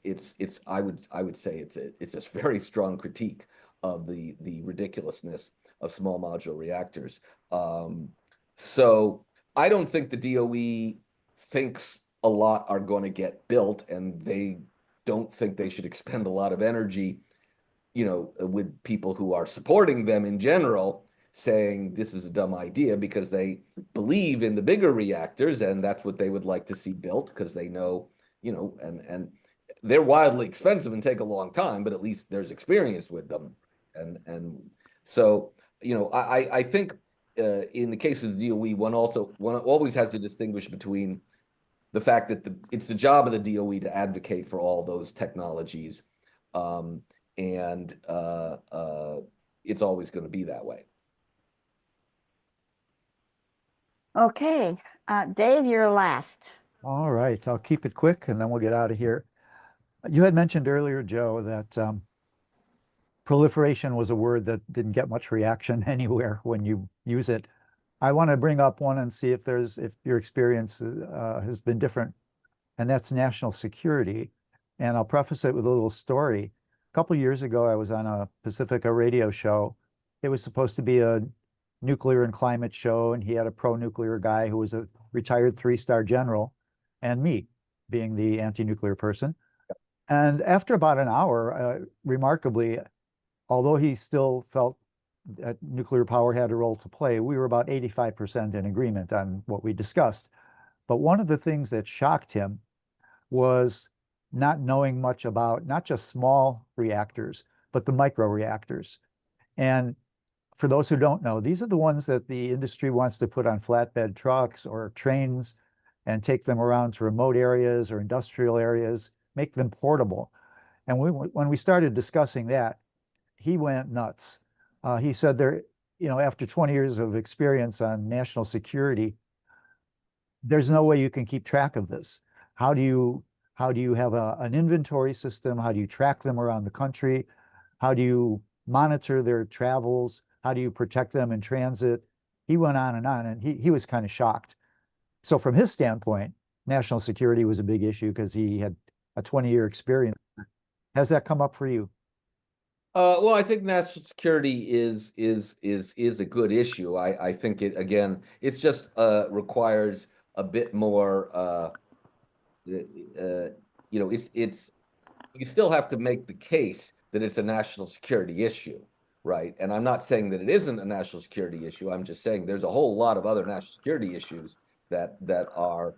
I would say it's a very strong critique of the ridiculousness of small modular reactors. So I don't think the DOE thinks a lot are going to get built, and they don't think they should expend a lot of energy, with people who are supporting them in general, saying this is a dumb idea, because they believe in the bigger reactors, and that's what they would like to see built, because they know, and they're wildly expensive and take a long time, but at least there's experience with them. And so, I think in the case of the DOE, one always has to distinguish between the fact that it's the job of the DOE to advocate for all those technologies, and it's always going to be that way. Okay, Dave, you're last. All right, I'll keep it quick and then we'll get out of here. You had mentioned earlier, Joe, that proliferation was a word that didn't get much reaction anywhere when you use it. I want to bring up one and see if your experience has been different, and that's national security. And I'll preface it with a little story. A couple of years ago, I was on a Pacifica radio show. It was supposed to be a nuclear and climate show, and he had a pro-nuclear guy who was a retired 3-star general, and me being the anti-nuclear person. And after about an hour, remarkably, although he still felt that nuclear power had a role to play, we were about 85% in agreement on what we discussed. But one of the things that shocked him was not knowing much about not just small reactors, but the micro reactors. And for those who don't know, these are the ones that the industry wants to put on flatbed trucks or trains and take them around to remote areas or industrial areas, make them portable. And when we started discussing that, he went nuts. He said after 20 years of experience on national security, there's no way you can keep track of this. How do you have an inventory system? How do you track them around the country? How do you monitor their travels? How do you protect them in transit? He went on, and he was kind of shocked. So from his standpoint, national security was a big issue because he had a 20-year experience. Has that come up for you? Well, I think national security is a good issue. I think it's just requires a bit more. It's you still have to make the case that it's a national security issue, right? And I'm not saying that it isn't a national security issue. I'm just saying there's a whole lot of other national security issues that are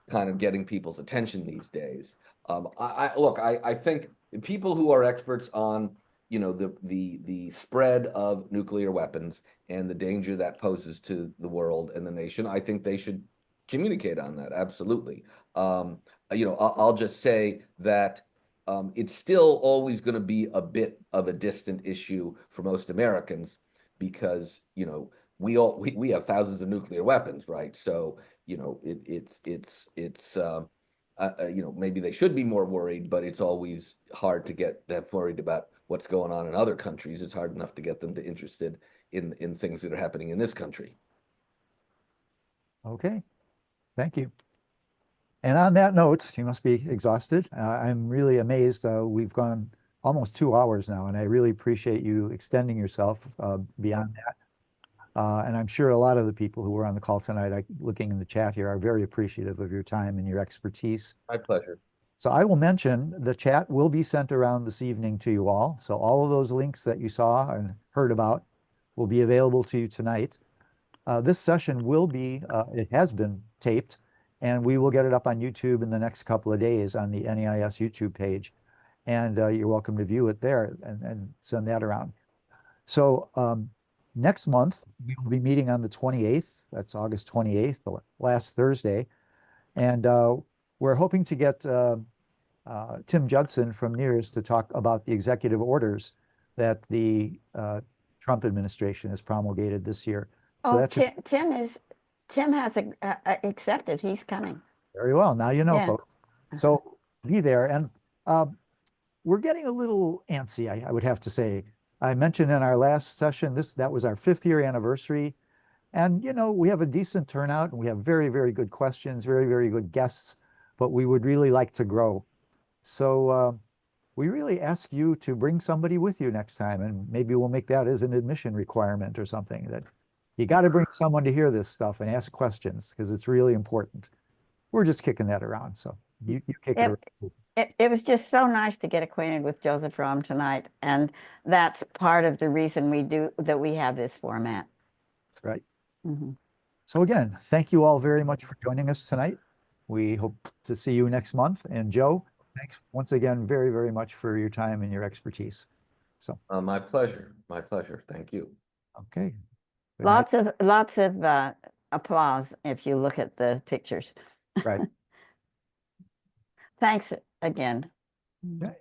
kind of getting people's attention these days. I think people who are experts on the spread of nuclear weapons and the danger that poses to the world and the nation, I think they should communicate on that. Absolutely. I'll just say that it's still always going to be a bit of a distant issue for most Americans because we have thousands of nuclear weapons, right? So maybe they should be more worried, but it's always hard to get them worried about what's going on in other countries. It's hard enough to get them interested in things that are happening in this country. Okay, thank you. And on that note, you must be exhausted. I'm really amazed. We've gone almost 2 hours now, and I really appreciate you extending yourself beyond that. And I'm sure a lot of the people who were on the call tonight, looking in the chat here, are very appreciative of your time and your expertise. My pleasure. So I will mention the chat will be sent around this evening to you all. So all of those links that you saw and heard about will be available to you tonight. This session will be, it has been taped, and we will get it up on YouTube in the next couple of days on the NEIS YouTube page. And you're welcome to view it there and send that around. So next month, we will be meeting on the 28th. That's August 28th, the last Thursday. And we're hoping to get Tim Judson from NEARS to talk about the executive orders that the Trump administration has promulgated this year. So Oh, that's Tim has accepted. He's coming. very well. Now you know, Yeah. folks. So be there. And we're getting a little antsy, I would have to say. I mentioned in our last session, that was our 5th year anniversary. And, you know, we have a decent turnout and we have very, very good questions, very, very good guests, but we would really like to grow. So we really ask you to bring somebody with you next time, and maybe we'll make that as an admission requirement or something, that you got to bring someone to hear this stuff and ask questions because it's really important. We're just kicking that around. So you kick it around too. It was just so nice to get acquainted with Joseph Romm tonight. And that's part of the reason we have this format. Right. Mm-hmm. So again, thank you all very much for joining us tonight. We hope to see you next month. And Joe, thanks once again very, very much for your time and your expertise. So My pleasure. My pleasure. Thank you. okay. Good Lots night. of applause if you look at the pictures. Right. Thanks again. Okay.